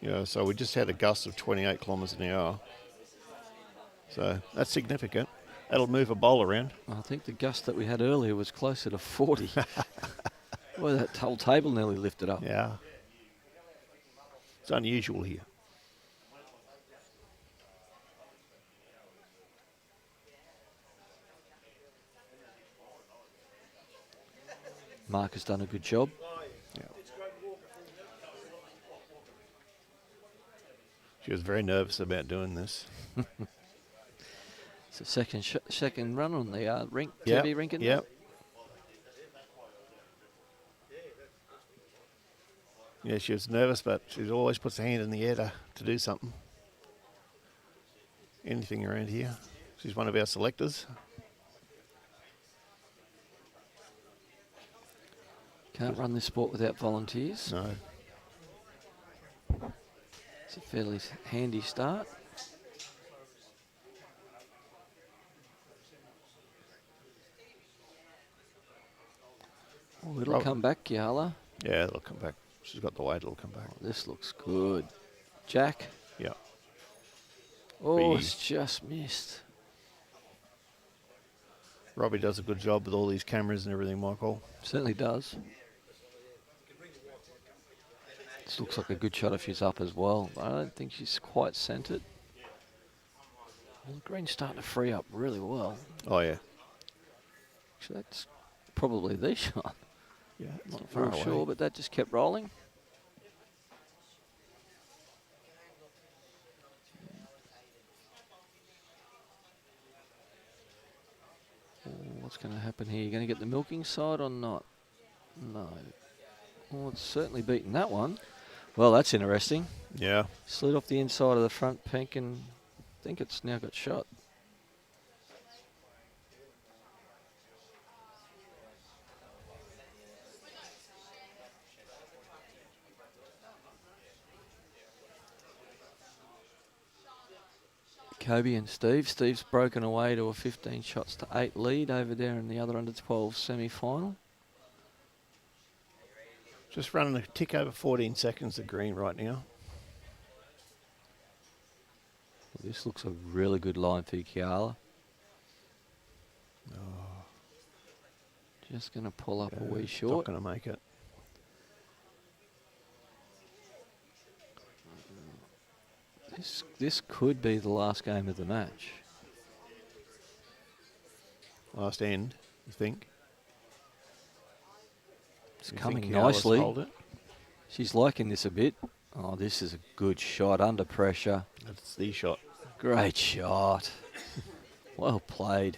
Yeah, so we just had a gust of 28 kilometres an hour. So that's significant. That'll move a bowl around. I think the gust that we had earlier was closer to 40. Boy, that whole table nearly lifted up. Yeah. It's unusual here. Mark has done a good job. Yeah. She was very nervous about doing this. It's a second run on the rink, Yep. TV rink. Yep. Yeah, she was nervous, but she always puts her hand in the air to do something. Anything around here. She's one of our selectors. Can't run this sport without volunteers. No. It's a fairly handy start. Oh, it'll come back, Keala. Yeah, they'll come back. She's got the weight, it'll come back. This looks good. Jack. Yeah. Oh, Bee. it's just missed. Robbie does a good job with all these cameras and everything, Michael. Certainly does. This looks like a good shot if she's up as well. I don't think she's quite centered. Well, the green's starting to free up really well. Oh, yeah. Actually, that's probably the shot. Yeah, it's Not not far real away. sure, but that just kept rolling. Oh, what's going to happen here? You going to get the milking side or not? No. Well, it's certainly beaten that one. Well, that's interesting. Yeah. Slid off the inside of the front pink, and I think it's now got shot. Kobe and Steve. Steve's broken away to a 15 shots to 8 lead over there in the other under 12 semi-final. Just running a tick over 14 seconds of green right now. Well, this looks a really good line for Keala. Just going to pull up a wee Not short. going to make it. This could be the last game of the match. Last end, you think? It's You coming think Keala's nicely. hold it? She's liking this a bit. Oh, this is a good shot under pressure. That's the shot. Great shot. Well played.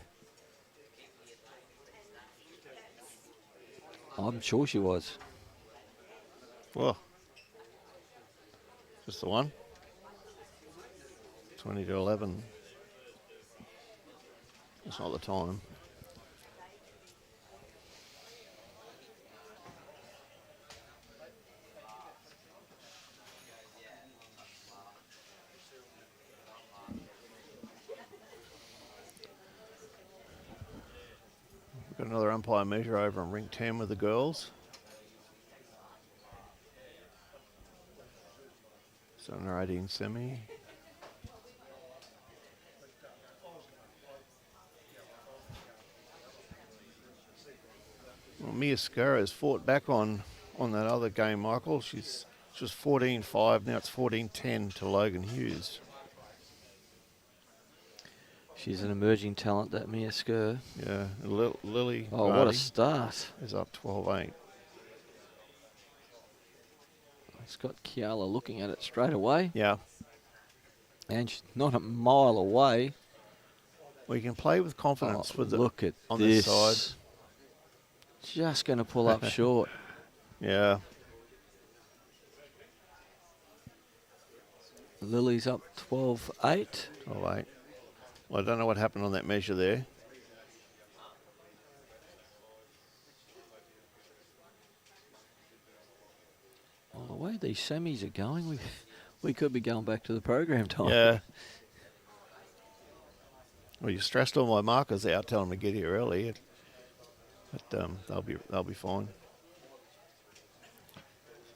I'm sure she was. Well, just the one. 20 to 11. That's not the time. We've got another umpire measure over on ring 10 with the girls. So under 18 semi. Well, Mia Scara has fought back on that other game, Michael. She was 14-5, now it's 14-10 to Logan Hughes. She's an emerging talent, that Mia Skur. Yeah, and Lily Oh, what a Vardy start. is up 12-8. It's got Keala looking at it straight away. Yeah, And she's not a mile away. well, you can play with confidence with look at on this. this side. Just going to pull up short. Yeah, Lily's up 12-8. 12-8. Well, I don't know what happened on that measure there. Well, the way these semis are going, we could be going back to the program time. Yeah. Well, you stressed all my markers out, telling them to get here early, but they'll be fine.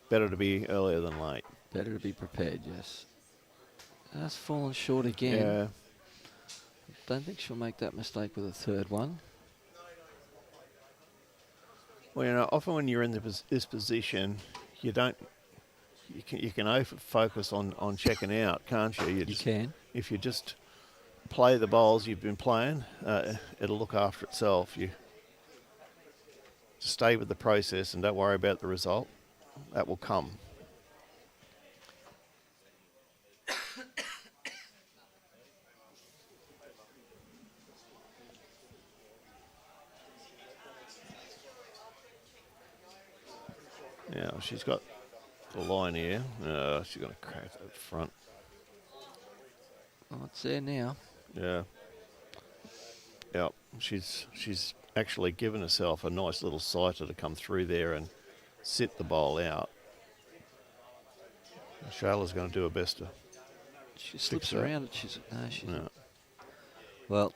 Better to be earlier than late. Better to be prepared, yes. That's fallen short again. Yeah. Don't think she'll make that mistake with a third one. Well, you know, often when you're in this position, you can focus on checking out, can't you? You can. If you just play the bowls you've been playing, it'll look after itself. You just stay with the process and don't worry about the result. That will come. Yeah, she's got the line here. She's going to crack that front. Oh, it's there now. Yeah. Yeah, she's actually given herself a nice little sighter to come through there and sit the bowl out. Chala's going to do her best to. She slips that. around it. She's No. Well,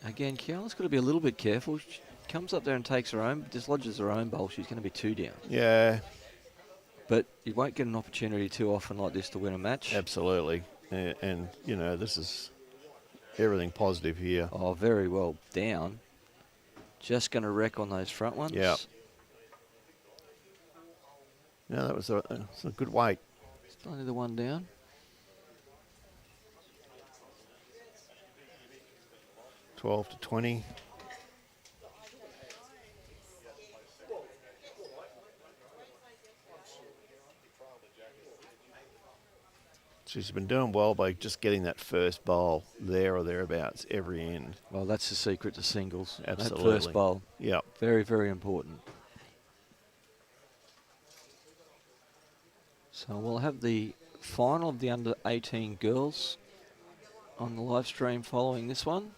again, Keala's got to be a little bit careful. She comes up there and takes her own, dislodges her own bowl, she's going to be 2 down. Yeah, But you won't get an opportunity too often like this to win a match. absolutely. And you know, this is everything positive here. Oh, very well down. Just going to wreck on those front ones. Yeah. No, that was a good weight. It's only the 1 down. $12 to $20. She's been doing well by just getting that first bowl there or thereabouts every end. Well, that's the secret to singles. Absolutely. That first bowl. Yeah. Very, very important. So we'll have the final of the under 18 girls on the live stream following this one.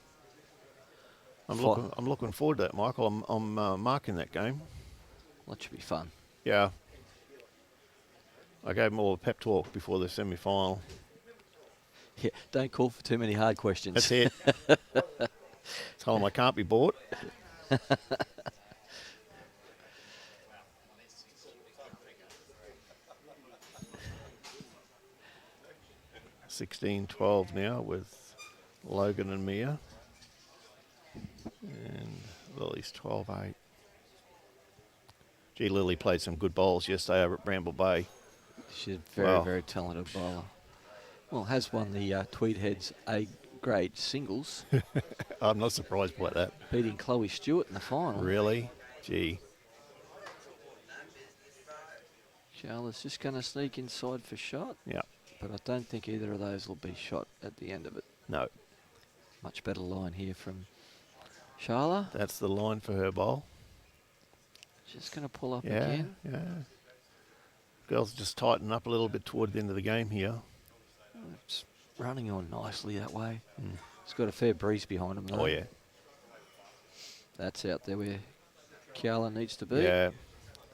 I'm looking forward to that, Michael. I'm marking that game. That should be fun. Yeah. I gave them all a pep talk before the semi-final. Yeah, don't call for too many hard questions. That's it. Tell them I can't be bought. $16-12 now with Logan and Mia. And Lily's 12-8. Gee, Lily played some good bowls yesterday over at Bramble Bay. She's a very, very talented bowler. Well, has won the Tweed Heads A grade singles, I'm not surprised by that. beating Chloe Stewart in the final. Really? Gee. Chala's just going to sneak inside for shot, Yeah. but I don't think either of those will be shot at the end of it. No. Much better line here from Chala. That's the line for her bowl. Just going to pull up Yeah. again. Yeah. Girls just tighten up a little bit toward the end of the game here. It's running on nicely that way. It's got a fair breeze behind them, though. Oh, yeah. That's out there where Keala needs to be. Yeah.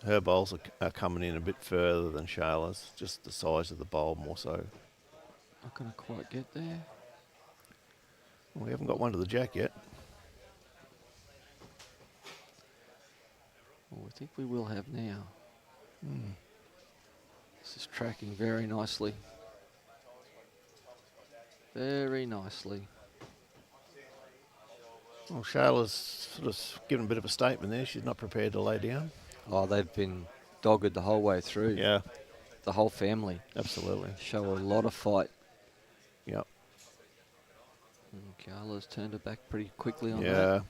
Her bowls are coming in a bit further than Charla's. Just the size of the bowl more so. Not going to quite get there. Well, we haven't got one to the jack yet. Well, I think we will have now. This is tracking very nicely. Very nicely. Well, Charla's sort of given a bit of a statement there. She's not prepared to lay down. Oh, they've been dogged the whole way through. Yeah, The whole family absolutely. show a lot of fight. Yep. And Keala's turned it back pretty quickly on Yeah. that.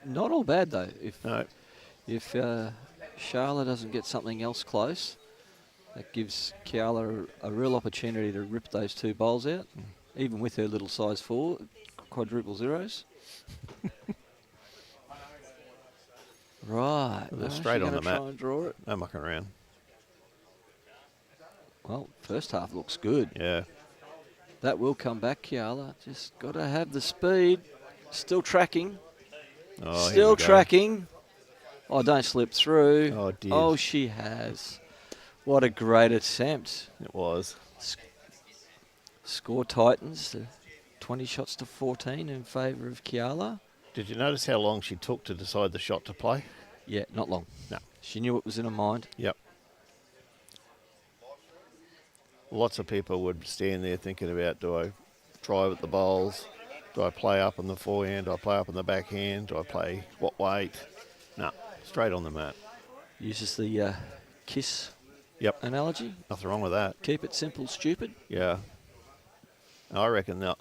Not all bad, though. No. If Chala doesn't get something else close, that gives Keala a real opportunity to rip those 2 bowls out, even with her little size 4, quadruple zeros. Right. They're straight on the mat. Try and draw it. No mucking around. Well, first half looks good. Yeah. That will come back, Keala. Just got to have the speed. Still tracking. Oh, here Still we go. tracking. Oh, don't slip through. Oh, dear. Oh, she has. What a great attempt. It was. Score tightens to 20 shots to 14 in favour of Keala. Did you notice how long she took to decide the shot to play? Yeah, not long. No. She knew what was in her mind. Yep. Lots of people would stand there thinking about, do I try with the bowls? Do I play up on the forehand? Do I play up on the backhand? Do I play what weight? No, straight on the mat. Uses the kiss Yep. analogy. Nothing wrong with that. Keep it simple, stupid. Yeah. I reckon the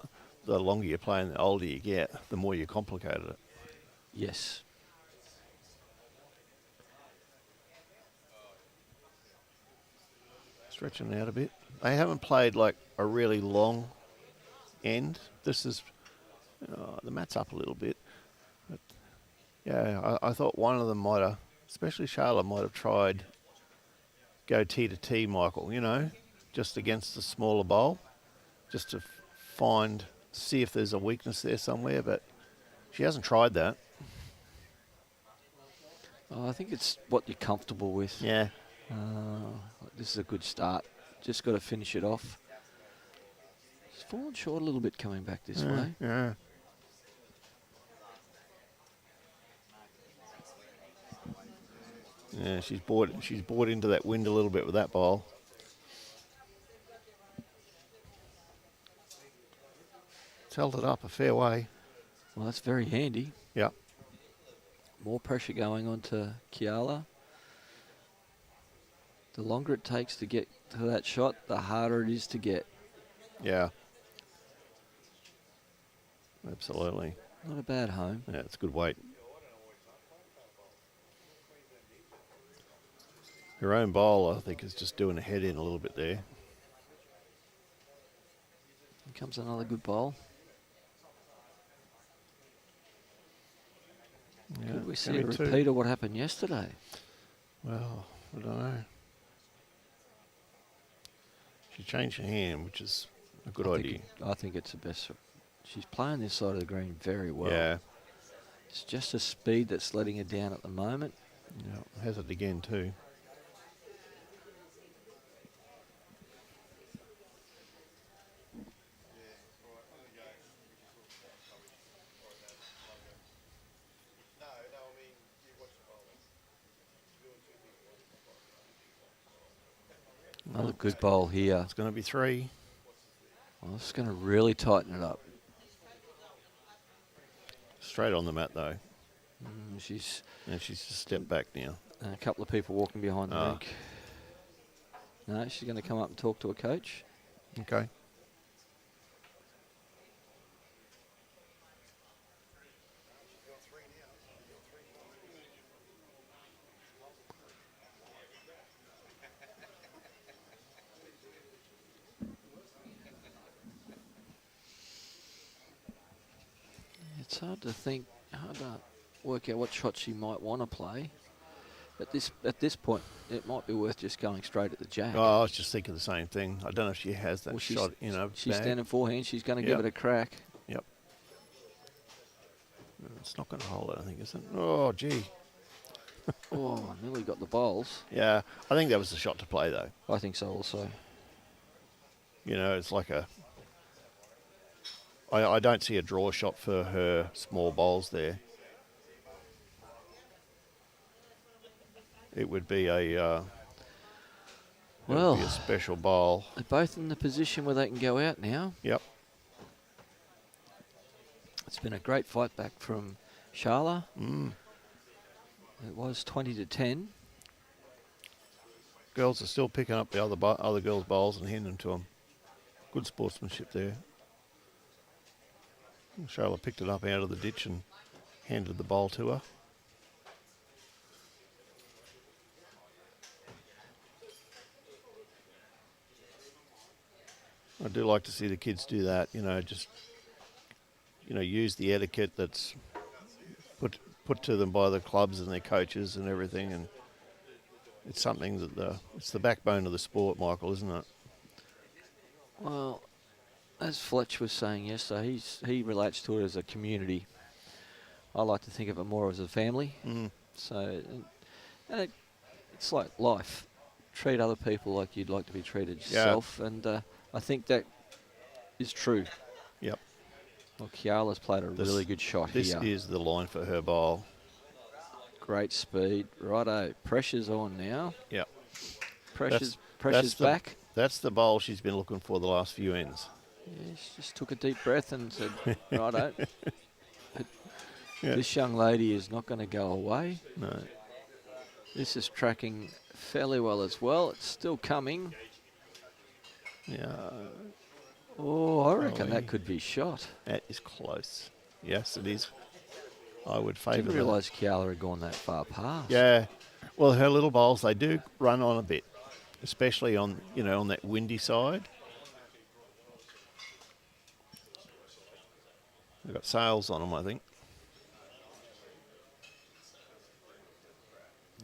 longer you play and the older you get, the more you complicate it. Yes. Stretching out a bit. They haven't played like a really long end. This is, the mat's up a little bit. But yeah, I thought one of them might have, especially Chala, might have tried go tee to tee, Michael, just against the smaller bowl, just to see if there's a weakness there somewhere, but she hasn't tried that. I think it's what you're comfortable with. Yeah. This is a good start. Just got to finish it off. She's fallen short a little bit coming back this way. Yeah. Yeah, she's bought into that wind a little bit with that ball. It's held it up a fair way. Well, that's very handy. Yeah. More pressure going on to Keala. The longer it takes to get to that shot, the harder it is to get. Yeah. Absolutely. Not a bad home. Yeah, it's a good weight. Her own bowl, I think, is just doing a head in a little bit there. Here comes another good bowl. Yeah, Could we see only a two. repeat of what happened yesterday? Well, I don't know. She changed her hand, which is a good idea. I think it's the best. She's playing this side of the green very well. Yeah. It's just the speed that's letting her down at the moment. Yeah, has it again too. Another good bowl here. It's going to be 3. Well, this is going to really tighten it up. Straight on the mat though. She's And she's just stepped back now. a couple of people walking behind the Ah. rink. No, she's going to come up and talk to a coach. Okay. It's hard to work out what shot she might want to play. At this point, it might be worth just going straight at the jack. Oh, I was just thinking the same thing. I don't know if she has that Well, shot in her she's bag. standing forehand. She's going to Yep. give it a crack. Yep. It's not going to hold it, I think, is it? Oh, gee. Oh, nearly got the bowls. Yeah, I think that was the shot to play, though. I think so also. You know, it's like a... I don't see a draw shot for her small bowls there. It would be a... Well, be a special bowl. they're both in the position where they can go out now. Yep. It's been a great fight back from Chala. Mm. It was 20-10. Girls are still picking up the other girls' bowls and handing them to them. Good sportsmanship there. Chala picked it up out of the ditch and handed the bowl to her. I do like to see the kids do that, you know, just, you know, use the etiquette that's put to them by the clubs and their coaches and everything, and it's something that it's the backbone of the sport, Michael, isn't it? Well, as Fletch was saying yesterday, he relates to it as a community. I like to think of it more as a family. Mm. So, it's like life. Treat other people like you'd like to be treated yourself, and I think that is true. Yep. Well, Keala's played a really good shot This here. is the line for her bowl. Great speed. Righto. Pressure's on now. Yep. Pressure's that's back. That's the bowl she's been looking for the last few ends. Yeah, she just took a deep breath and said, righto. Yeah. This young lady is not going to go away. No. This is tracking fairly well as well. It's still coming. Yeah. Oh, I reckon Probably. that could be shot. That is close. Yes, it is. I would favour Didn't that. realise Keala had gone that far past. Yeah. Well, her little bowls, they do run on a bit, especially on, you know, on that windy side. They've got sails on them, I think.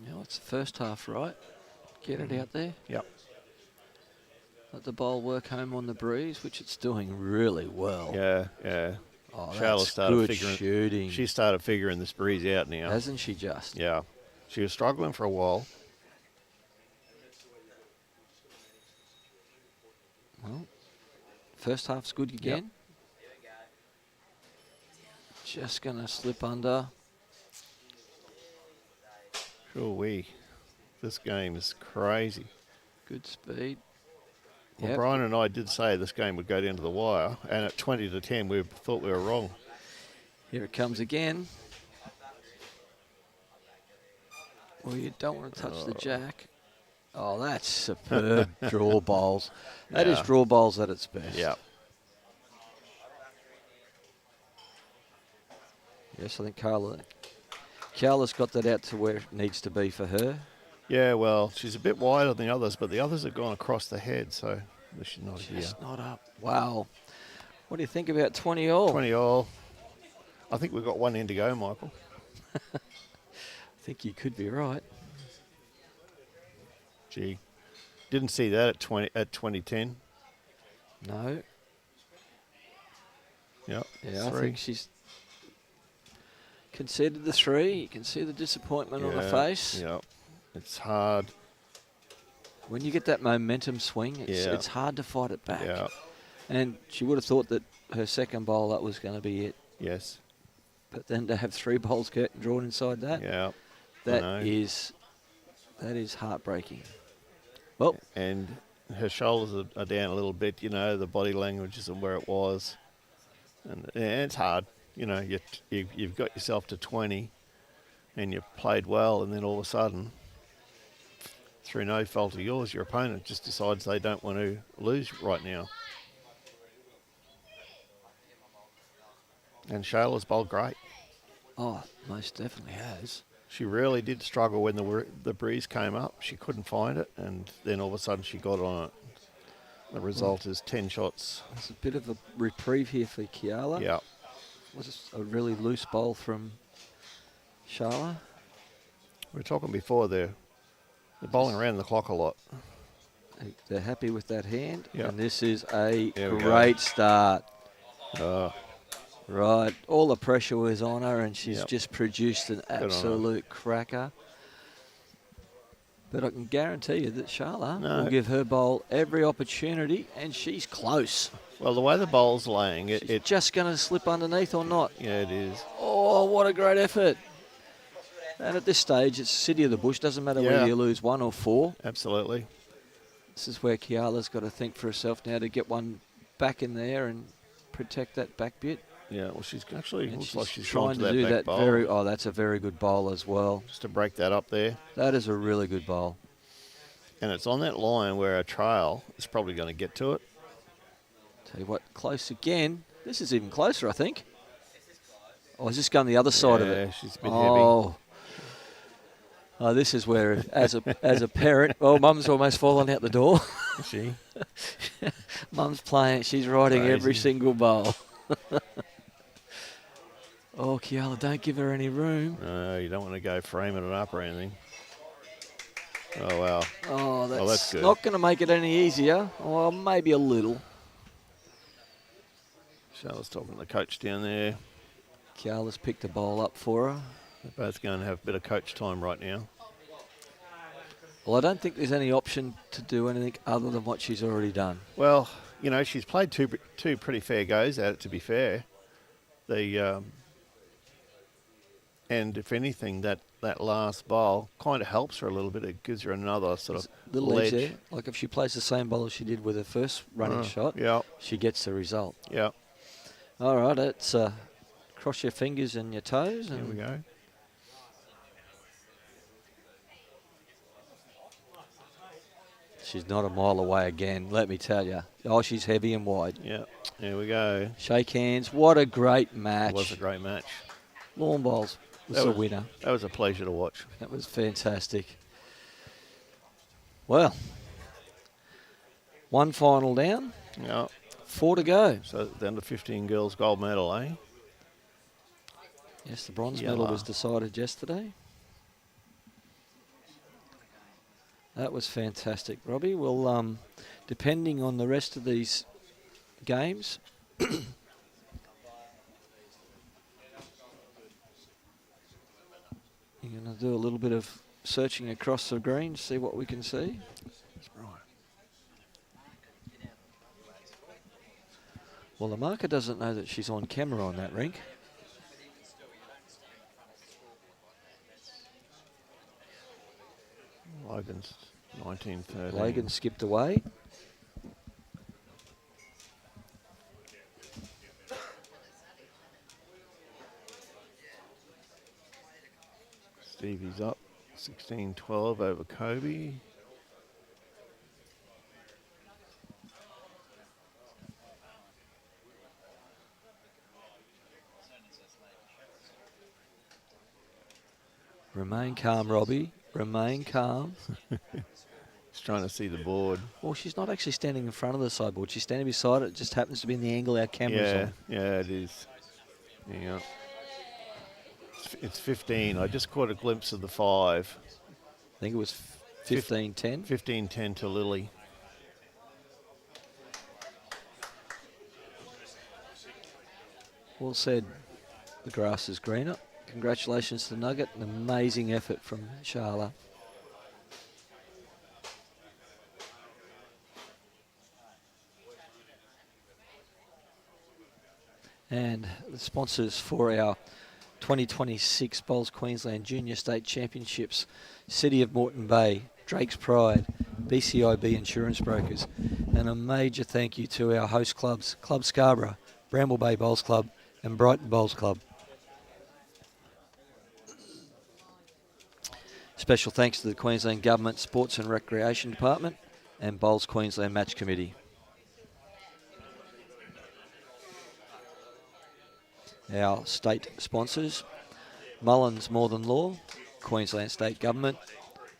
Now it's the first half, right? Get it out there. Yep. Let the bowl work home on the breeze, which it's doing really well. Yeah, yeah. Oh, Chala that's started good figuring. shooting. She started figuring this breeze out now. Hasn't she just? Yeah. She was struggling for a while. Well, first half's good again. Just going to slip under. Sure we. This game is crazy. Good speed. Well, Yep. Brian and I did say this game would go down to the wire, and at 20-10, we thought we were wrong. Here it comes again. Well, you don't want to touch the jack. Oh, that's superb draw bowls. That is draw bowls at its best. Yeah. Yes, I think Keala's got that out to where it needs to be for her. Yeah, well, she's a bit wider than the others, but the others have gone across the head, so she's not here. Just not up. Wow. What do you think about 20 all? 20 all. I think we've got one in to go, Michael. I think you could be right. Gee, didn't see that at 2010. No. Yep. Yeah, three. I think she's conceded the 3. You can see the disappointment on her face. Yeah, it's hard. When you get that momentum swing, it's hard to fight it back. Yeah. And she would have thought that her second bowl, that was going to be it. Yes. But then to have 3 bowls drawn inside that, Yeah. that is heartbreaking. Well, and her shoulders are down a little bit. You know, the body language isn't where it was, and it's hard. You know, you've got yourself to 20, and you played well, and then all of a sudden, through no fault of yours, your opponent just decides they don't want to lose right now. And Shayla's bowled great. oh, most definitely has. She really did struggle when the breeze came up. She couldn't find it, and then all of a sudden she got on it. The result is 10 shots. There's a bit of a reprieve here for Keala. Yeah. Was a really loose bowl from Chala. We were talking before, they're bowling around the clock a lot. They're happy with that hand, Yep. and this is a There we great start. Uh, Right, all the pressure was on her, and she's Yep. just produced an on her. absolute cracker. But I can guarantee you that Chala No. will give her bowl every opportunity, and she's close. well, the way the bowl's laying, She's it just going to slip underneath or not. yeah, it is. Oh, what a great effort. And at this stage, it's City of the Bush. Doesn't matter Yeah. whether you lose 1 or 4. Absolutely. This is where Keala's got to think for herself now to get one back in there and protect that back bit. Yeah, well, she's actually, And looks like she's trying gone to do back that bowl. that's a very good bowl as well. Just to break that up there. That is a really good bowl. And it's on that line where a trail is probably going to get to it. Tell you what, close again. This is even closer, I think. Oh, is this going the other side of it? Yeah, she's a bit Oh, this is where, as a parent, well, Mum's almost fallen out the door. heavy. She? Mum's playing. She's riding every Crazy. single bowl. Oh, Keala, don't give her any room. No, you don't want to go framing it up or anything. Oh, wow. Oh, that's good. not going to make it any easier. Well, maybe a little. Charlotte's talking to the coach down there. Keala's picked a bowl up for her. They're both going to have a bit of coach time right now. Well, I don't think there's any option to do anything other than what she's already done. Well, you know, she's played two pretty fair goes at it, to be fair. And if anything, that last bowl kind of helps her a little bit. It gives her another sort of Little ledge. edge there. Like if she plays the same bowl as she did with her first running shot, Yeah, she gets the result. yeah. All right, it's cross your fingers and your toes. Here And we go. she's not a mile away again, let me tell you. Oh, she's heavy and wide. Yeah, here we go. Shake hands. What a great match. It was a great match. Lawn bowls was That the was- winner. That was a pleasure to watch. That was fantastic. Well, one final down, Yeah. 4 to go. So the under 15 girls gold medal, eh? Yes, the bronze medal was decided yesterday. That was fantastic, Robbie. Well, depending on the rest of these games, you're going to do a little bit of searching across the green, see what we can see. That's right. Well, the marker doesn't know that she's on camera on that rink. Logan's 1913. Logan skipped away. Stevie's up 16-12 over Kobe. Remain calm, Robbie. Remain calm. He's trying to see the board. Well, she's not actually standing in front of the sideboard. She's standing beside it. It just happens to be in the angle our camera's on. Yeah, it is. Yeah. It's 15. I just caught a glimpse of the 5. I think it was 15-10. 15-10 to Lily. Well said. The grass is greener. Congratulations to Nugget. An amazing effort from Chala. And the sponsors for our 2026 Bowls Queensland Junior State Championships: City of Moreton Bay, Drake's Pride, BCIB Insurance Brokers, and a major thank you to our host clubs, Club Scarborough, Bramble Bay Bowls Club and Brighton Bowls Club. Special thanks to the Queensland Government Sports and Recreation Department and Bowls Queensland Match Committee. Our state sponsors: Mullins More Than Law, Queensland State Government,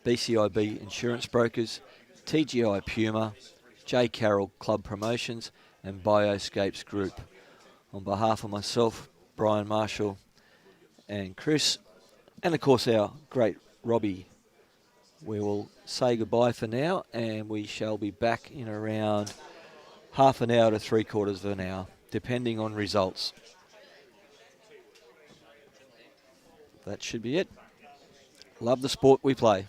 BCIB Insurance Brokers, TGI Puma, J Carroll Club Promotions and Bioscapes Group. On behalf of myself, Brian Marshall and Chris, and of course our great Robbie, we will say goodbye for now, and we shall be back in around half an hour to 3/4 of an hour, depending on results. That should be it. Love the sport we play.